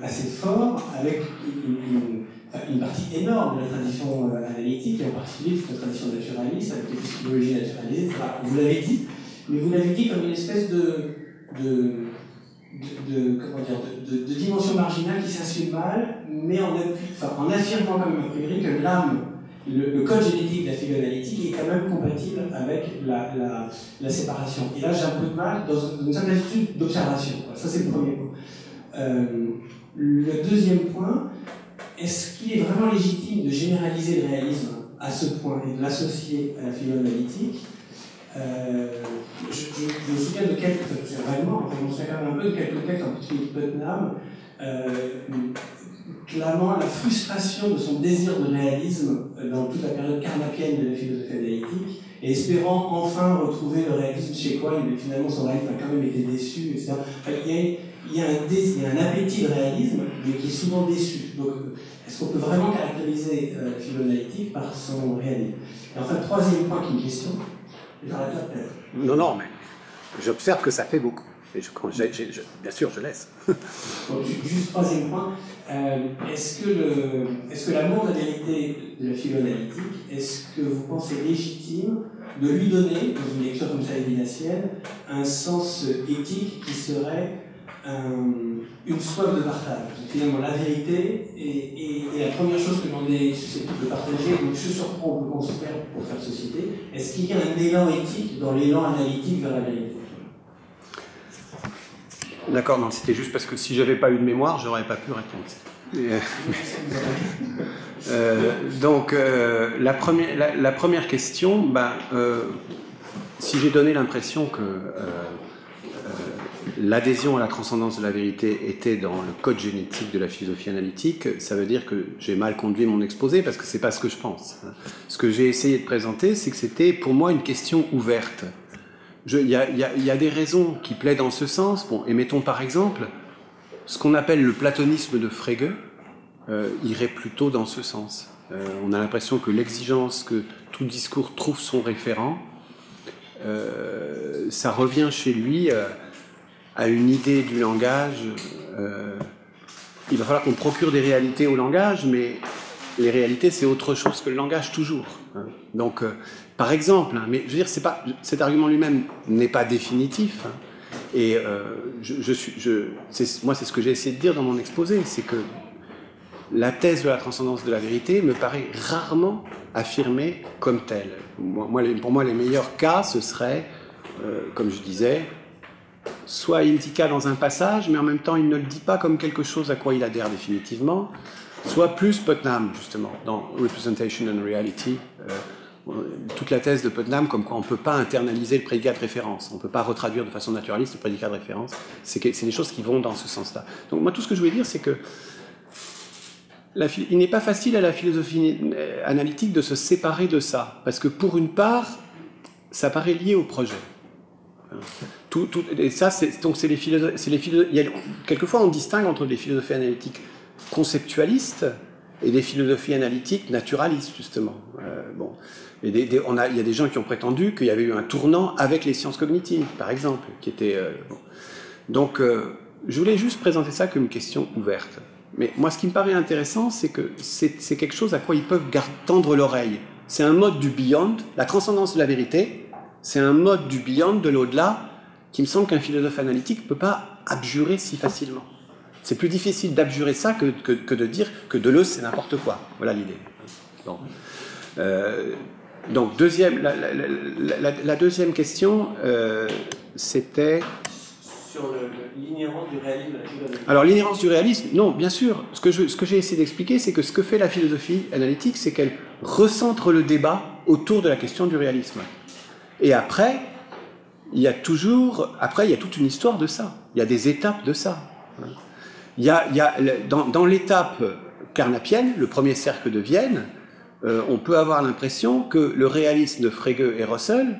assez fort avec une partie énorme de la tradition analytique, et en particulier de la tradition naturaliste, avec l'épistémologie naturaliste. Vous l'avez dit, mais vous l'avez dit comme une espèce de dimension marginale qui s'assume mal, mais en affirmant quand même a priori que l'âme, le code génétique de la figure analytique est quand même compatible avec la séparation. Et là, j'ai un peu de mal dans une certaine attitude d'observation. Ça, c'est le premier point. Le deuxième point, est-ce qu'il est vraiment légitime de généraliser le réalisme à ce point et de l'associer à la figure analytique? Je me souviens de quelques, vraiment, je me souviens quand même un peu de quelques textes, en particulier de Putnam, clamant la frustration de son désir de réalisme dans toute la période carnapienne de la philosophie analytique, et espérant enfin retrouver le réalisme chez quoi finalement son réalisme a quand même été déçu, etc. Enfin, il y a un appétit de réalisme, mais qui est souvent déçu. Donc, est-ce qu'on peut vraiment caractériser la philosophie analytique par son réalisme? Et enfin, troisième point qui est une question, j'arrête là peut-être.
Non, mais j'observe que ça fait beaucoup. Et bien sûr, je laisse.
Donc, juste troisième point, est-ce que l'amour de la vérité de la philosophie analytique, est-ce que vous pensez légitime de lui donner, dans une lecture comme ça lévinassienne, un sens éthique qui serait une soif de partage? Finalement, la vérité est la première chose que l'on est susceptible de partager, donc ce sur quoi on peut construire pour faire société. Est-ce qu'il y a un élan éthique dans l'élan analytique vers la vérité?
D'accord, non, c'était juste parce que si j'avais pas eu de mémoire, j'aurais pas pu répondre. Donc, la première question, si j'ai donné l'impression que l'adhésion à la transcendance de la vérité était dans le code génétique de la philosophie analytique, ça veut dire que j'ai mal conduit mon exposé, parce que c'est pas ce que je pense. Ce que j'ai essayé de présenter, c'est que c'était pour moi une question ouverte. Il y a des raisons qui plaident en ce sens. Bon, et mettons par exemple, ce qu'on appelle le platonisme de Frege irait plutôt dans ce sens. On a l'impression que l'exigence que tout discours trouve son référent, ça revient chez lui à une idée du langage. Il va falloir qu'on procure des réalités au langage, mais les réalités, c'est autre chose que le langage, toujours. Hein. Donc, par exemple, hein, mais je veux dire, cet argument lui-même n'est pas définitif. Hein, et moi, c'est ce que j'ai essayé de dire dans mon exposé, c'est que la thèse de la transcendance de la vérité me paraît rarement affirmée comme telle. Pour moi, les meilleurs cas, ce serait, comme je disais, soit il dit dans un passage, mais en même temps, il ne le dit pas comme quelque chose à quoi il adhère définitivement, soit plus Putnam, justement, dans Representation and Reality, toute la thèse de Putnam, comme quoi on ne peut pas internaliser le prédicat de référence, on ne peut pas retraduire de façon naturaliste le prédicat de référence, c'est des choses qui vont dans ce sens-là. Donc moi, tout ce que je voulais dire, c'est que il n'est pas facile à la philosophie analytique de se séparer de ça, parce que pour une part, ça paraît lié au projet. Et ça, quelquefois on distingue entre des philosophies analytiques conceptualistes et des philosophies analytiques naturalistes, justement. Il y a des gens qui ont prétendu qu'il y avait eu un tournant avec les sciences cognitives, par exemple, qui était... Donc, je voulais juste présenter ça comme une question ouverte. Mais moi, ce qui me paraît intéressant, c'est que c'est quelque chose à quoi ils peuvent tendre l'oreille. C'est un mode du beyond, la transcendance de la vérité, c'est un mode du beyond, de l'au-delà, qui me semble qu'un philosophe analytique ne peut pas abjurer si facilement. C'est plus difficile d'abjurer ça que de dire que Deleuze, c'est n'importe quoi. Voilà l'idée. Bon. Donc, la deuxième question, c'était...
Sur l'inhérence du réalisme à la philosophie.
Alors, l'inhérence du réalisme, non, bien sûr. Ce que j'ai essayé d'expliquer, c'est que ce que fait la philosophie analytique, c'est qu'elle recentre le débat autour de la question du réalisme. Et après, il y a toute une histoire de ça. Il y a des étapes de ça. Dans l'étape carnapienne, le premier cercle de Vienne, on peut avoir l'impression que le réalisme de Frege et Russell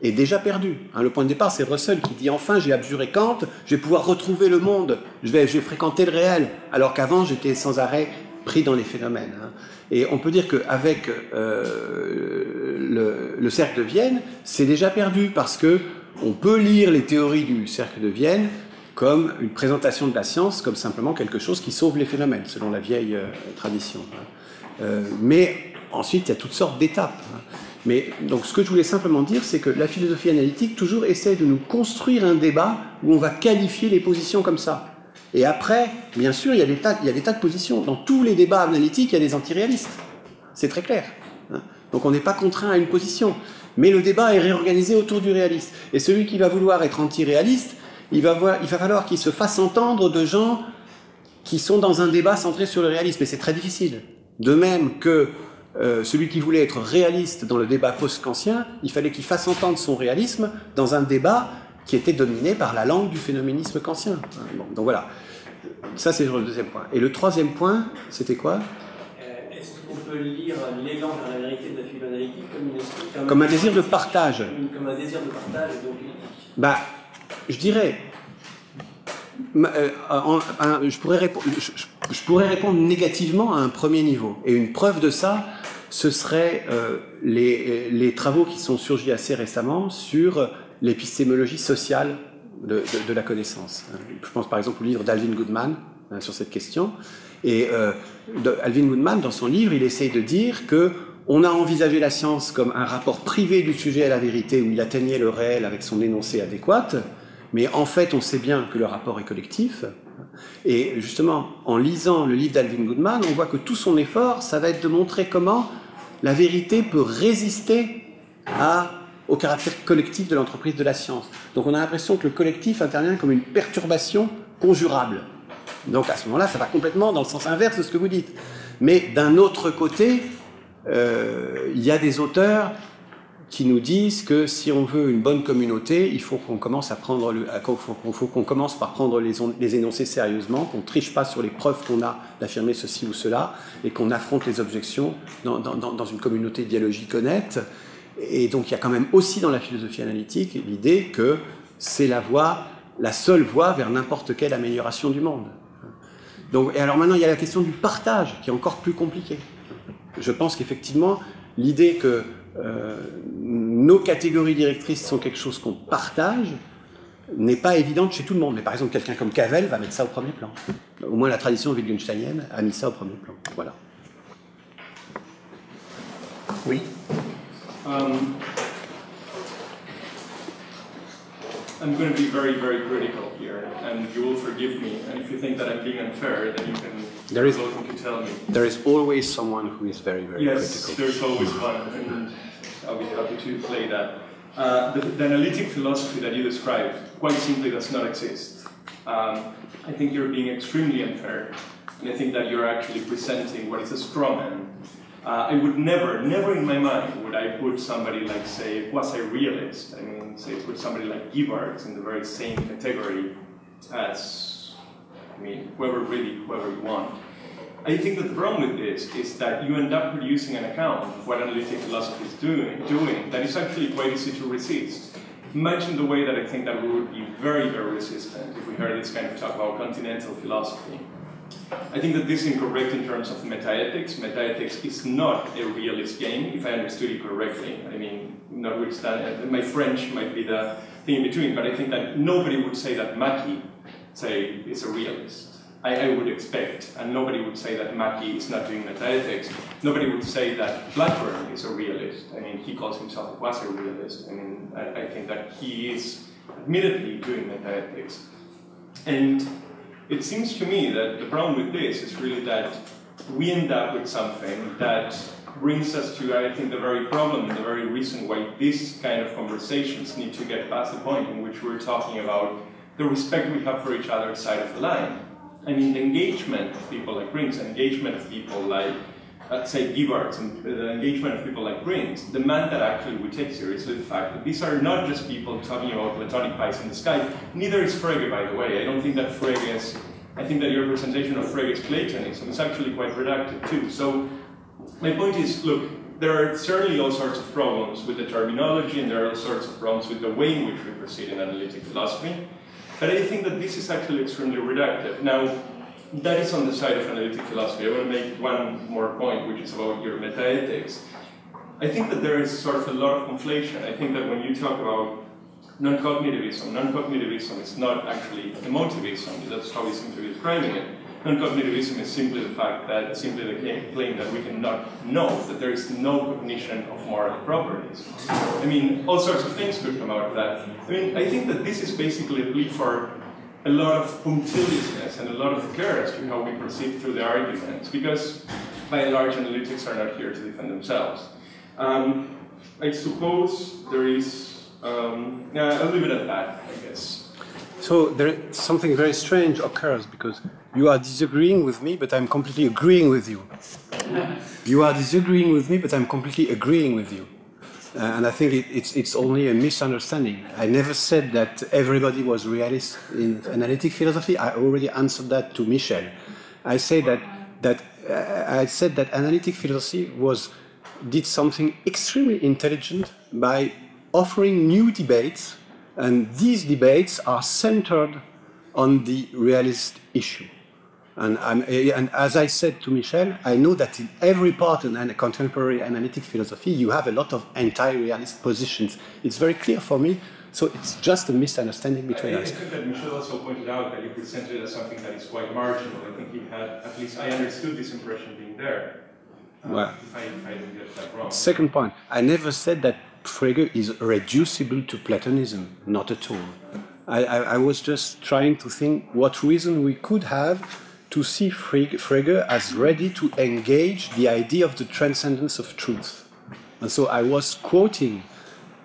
est déjà perdu. Le point de départ, c'est Russell qui dit « Enfin, j'ai abjuré Kant, je vais pouvoir retrouver le monde, je vais fréquenter le réel », alors qu'avant, j'étais sans arrêt pris dans les phénomènes. Et on peut dire qu'avec le cercle de Vienne, c'est déjà perdu, parce que on peut lire les théories du cercle de Vienne comme une présentation de la science, comme simplement quelque chose qui sauve les phénomènes, selon la vieille tradition. Mais ensuite, il y a toutes sortes d'étapes. Mais donc, ce que je voulais simplement dire, c'est que la philosophie analytique toujours essaie de nous construire un débat où on va qualifier les positions comme ça. Et après, bien sûr, il y a des tas de positions. Dans tous les débats analytiques, il y a des antiréalistes. C'est très clair. Donc, on n'est pas contraint à une position. Mais le débat est réorganisé autour du réaliste. Et celui qui va vouloir être antiréaliste, il va falloir qu'il se fasse entendre de gens qui sont dans un débat centré sur le réalisme. Et c'est très difficile. De même que celui qui voulait être réaliste dans le débat post-kantien, il fallait qu'il fasse entendre son réalisme dans un débat qui était dominé par la langue du phénoménisme kantien. Bon, donc voilà, ça c'est le deuxième point. Et le troisième point, c'était quoi ?
Est-ce qu'on peut lire l'élan vers la vérité de la philo-analytique
comme un désir de partage ?
Comme un désir de partage, donc éthique.
Je dirais... je pourrais répondre négativement à un premier niveau. Et une preuve de ça, ce serait les travaux qui sont surgis assez récemment sur l'épistémologie sociale de la connaissance. Je pense par exemple au livre d'Alvin Goodman sur cette question. Et Alvin Goodman, dans son livre, il essaye de dire qu'on a envisagé la science comme un rapport privé du sujet à la vérité, où il atteignait le réel avec son énoncé adéquat. Mais en fait, on sait bien que le rapport est collectif. Et justement, en lisant le livre d'Alvin Goodman, on voit que tout son effort, ça va être de montrer comment la vérité peut résister au caractère collectif de l'entreprise de la science. Donc on a l'impression que le collectif intervient comme une perturbation conjurable. Donc à ce moment-là, ça va complètement dans le sens inverse de ce que vous dites. Mais d'un autre côté, il y a des auteurs qui nous disent que si on veut une bonne communauté, il faut qu'on commence par prendre les énoncés sérieusement, qu'on ne triche pas sur les preuves qu'on a d'affirmer ceci ou cela, et qu'on affronte les objections dans une communauté dialogique honnête. Et donc il y a quand même aussi dans la philosophie analytique l'idée que c'est la seule voie vers n'importe quelle amélioration du monde. Donc, et alors maintenant, il y a la question du partage, qui est encore plus compliquée. Je pense qu'effectivement, l'idée que nos catégories directrices sont quelque chose qu'on partage n'est pas évidente chez tout le monde. Mais par exemple, quelqu'un comme Cavell va mettre ça au premier plan. Au moins, la tradition wittgensteinienne a mis ça au premier plan. Voilà.
Oui.
I'm going to be very, very critical here, and you will forgive me. And if you think that I'm being unfair, then you can tell me.
There is always someone who is very, very critical.
Yes, there's always one, and I'll be happy to play that. The analytic philosophy that you described quite simply does not exist. I think you're being extremely unfair, and I think that you're actually presenting what is a straw man. I would never in my mind would I put somebody like, say, quasi-realist, I mean, say, put somebody like Gibbard in the very same category as, I mean, whoever you want. I think that the problem with this is that you end up producing an account of what analytic philosophy is doing that is actually quite easy to resist. Much in the way that I think that we would be very, very resistant if we heard this kind of talk about continental philosophy. I think that this is incorrect in terms of metaethics. Metaethics is not a realist game, if I understood it correctly. I mean, notwithstanding, my French might be the thing in between, but I think that nobody would say that Mackie, say, is a realist. I would expect, and nobody would say that Mackie is not doing metaethics. Nobody would say that Blackburn is a realist. I mean, he calls himself a quasi-realist. I mean, I think that he is admittedly doing metaethics. And it seems to me that the problem with this is really that we end up with something that brings us to, I think, the very problem and the very reason why this kind of conversations need to get past the point in which we're talking about the respect we have for each other side of the line. I mean, the engagement of people like Brings, the engagement of people like, say, Gibbard, and the engagement of people like Brings, demand that actually we take seriously the fact that these are not just people talking about platonic pies in the sky. Neither is Frege, by the way. I don't think that Frege is, I think that your representation of Frege's Platonism is actually quite reductive too. So my point is, look, there are certainly all sorts of problems with the terminology, and there are all sorts of problems with the way in which we proceed in analytic philosophy. But I think that this is actually extremely reductive. Now, that is on the side of analytic philosophy. I want to make one more point, which is about your metaethics. I think that there is sort of a lot of conflation. I think that when you talk about non-cognitivism is not actually emotivism. That's how we seem to be describing it. Non-cognitivism is simply the fact that, simply the claim that we cannot know, that there is no cognition of moral properties. I mean, all sorts of things could come out of that. I mean, I think that this is basically a plea for a lot of punctiliousness and a lot of care as to how we proceed through the arguments, because by and large, analytics are not here to defend themselves. I suppose there is, yeah, I'll leave it at that, I guess.
So something very strange occurs because you are disagreeing with me, but I'm completely agreeing with you. You are disagreeing with me, but I'm completely agreeing with you. And I think it's only a misunderstanding. I never said that everybody was realist in analytic philosophy. I already answered that to Michel. I said that analytic philosophy did something extremely intelligent by offering new debates, and these debates are centered on the realist issue. And as I said to Michel, I know that in every part in contemporary analytic philosophy, you have a lot of anti-realist positions. It's very clear for me, so it's just a misunderstanding between us.
I think that Michel also pointed out that you presented it as something that is quite marginal. I think he had, at least I understood this impression being there.
Well,
if I didn't get that wrong.
Second point, I never said that Frege is reducible to Platonism, not at all. I was just trying to think what reason we could have to see Frege as ready to engage the idea of the transcendence of truth. And so I was quoting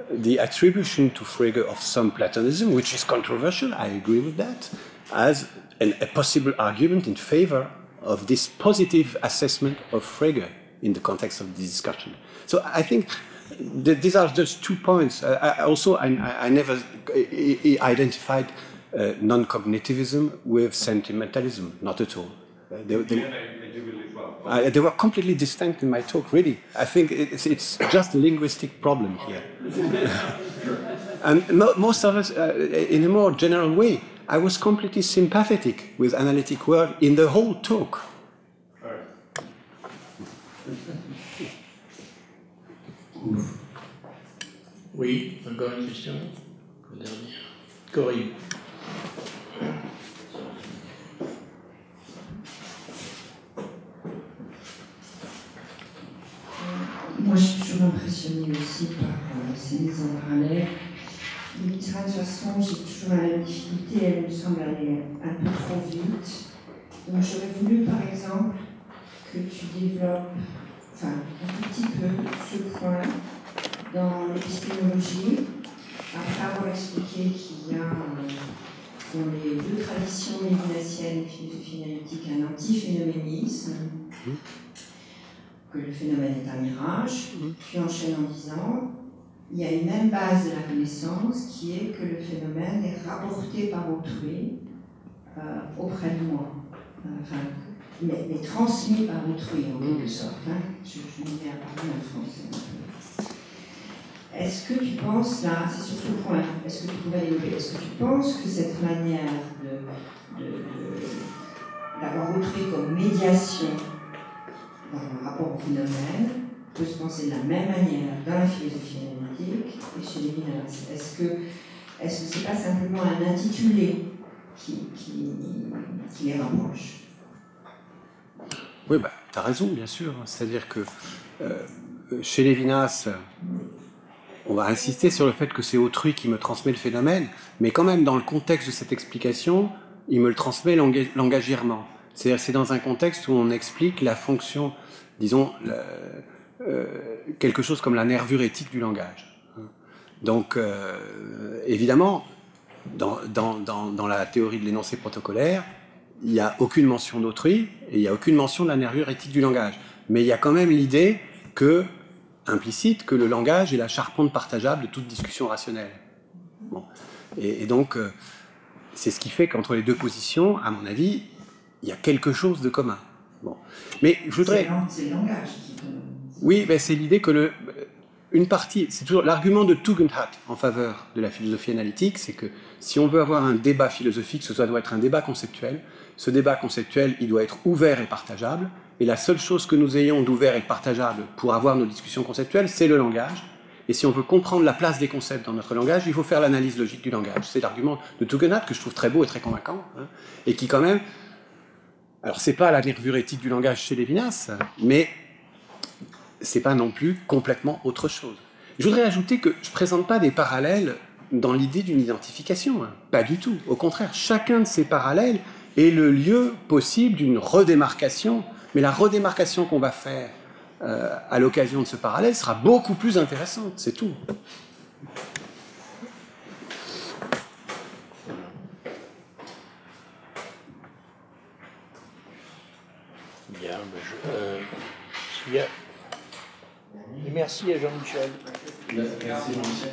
the attribution to Frege of some Platonism, which is controversial, I agree with that, as a possible argument in favor of this positive assessment of Frege in the context of this discussion. So I think these are just 2 points. I never identified non-cognitivism with sentimentalism, not at all. They were completely distinct in my talk, really. I think it's just a linguistic problem here. And most of us, in a more general way, I was completely sympathetic with analytic world in the whole talk.
Oui, encore une question. Corinne.
Moi, je impressionné aussi par ces mises en parallèle. L'illustration, de toute façon, j'ai toujours la même difficulté, elle me semble aller un peu trop vite. Donc j'aurais voulu, par exemple, que tu développes un petit peu ce point dans l'épistémologie, après avoir expliqué qu'il y a dans les deux traditions lévinassiennes et philosophie analytique un antiphénoménisme, que le phénomène est un mirage, puis enchaîne en disant il y a une même base de la connaissance qui est que le phénomène est rapporté par autrui auprès de moi. Mais transmis par autrui en quelque sorte. Je me mets à parler en français. Est-ce que tu penses, là, c'est sur ce point, est-ce que tu pourrais développer, est-ce que tu penses que cette manière d'avoir autrui comme médiation dans un rapport au phénomène peut se penser de la même manière dans la philosophie analytique et chez Lévinas? Est-ce que c'est pas simplement un intitulé qui les rapproche?
Oui, tu as raison, bien sûr. C'est-à-dire que chez Lévinas, on va insister sur le fait que c'est autrui qui me transmet le phénomène, mais quand même, dans le contexte de cette explication, il me le transmet langagièrement. C'est-à-dire c'est dans un contexte où on explique la fonction, disons, quelque chose comme la nervure éthique du langage. Donc, évidemment, dans la théorie de l'énoncé protocolaire, il n'y a aucune mention d'autrui et il n'y a aucune mention de la nervure éthique du langage. Mais il y a quand même l'idée implicite que le langage est la charpente partageable de toute discussion rationnelle. Bon. Et donc, c'est ce qui fait qu'entre les deux positions, à mon avis, il y a quelque chose de commun. Bon. Mais je voudrais...
C'est le langage qui...
Oui, c'est l'idée que une partie, c'est toujours l'argument de Tugendhat en faveur de la philosophie analytique, c'est que si on veut avoir un débat philosophique, ce doit être un débat conceptuel. Ce débat conceptuel, il doit être ouvert et partageable. Et la seule chose que nous ayons d'ouvert et de partageable pour avoir nos discussions conceptuelles, c'est le langage. Et si on veut comprendre la place des concepts dans notre langage, il faut faire l'analyse logique du langage. C'est l'argument de Tugendhat que je trouve très beau et très convaincant, et qui quand même... Alors, c'est pas la nervure éthique du langage chez Lévinas, mais c'est pas non plus complètement autre chose. Je voudrais ajouter que je présente pas des parallèles dans l'idée d'une identification, pas du tout. Au contraire, chacun de ces parallèles est le lieu possible d'une redémarcation, mais la redémarcation qu'on va faire à l'occasion de ce parallèle sera beaucoup plus intéressante, c'est tout.
Bien, merci à Jean-Michel.
Merci Jean-Michel.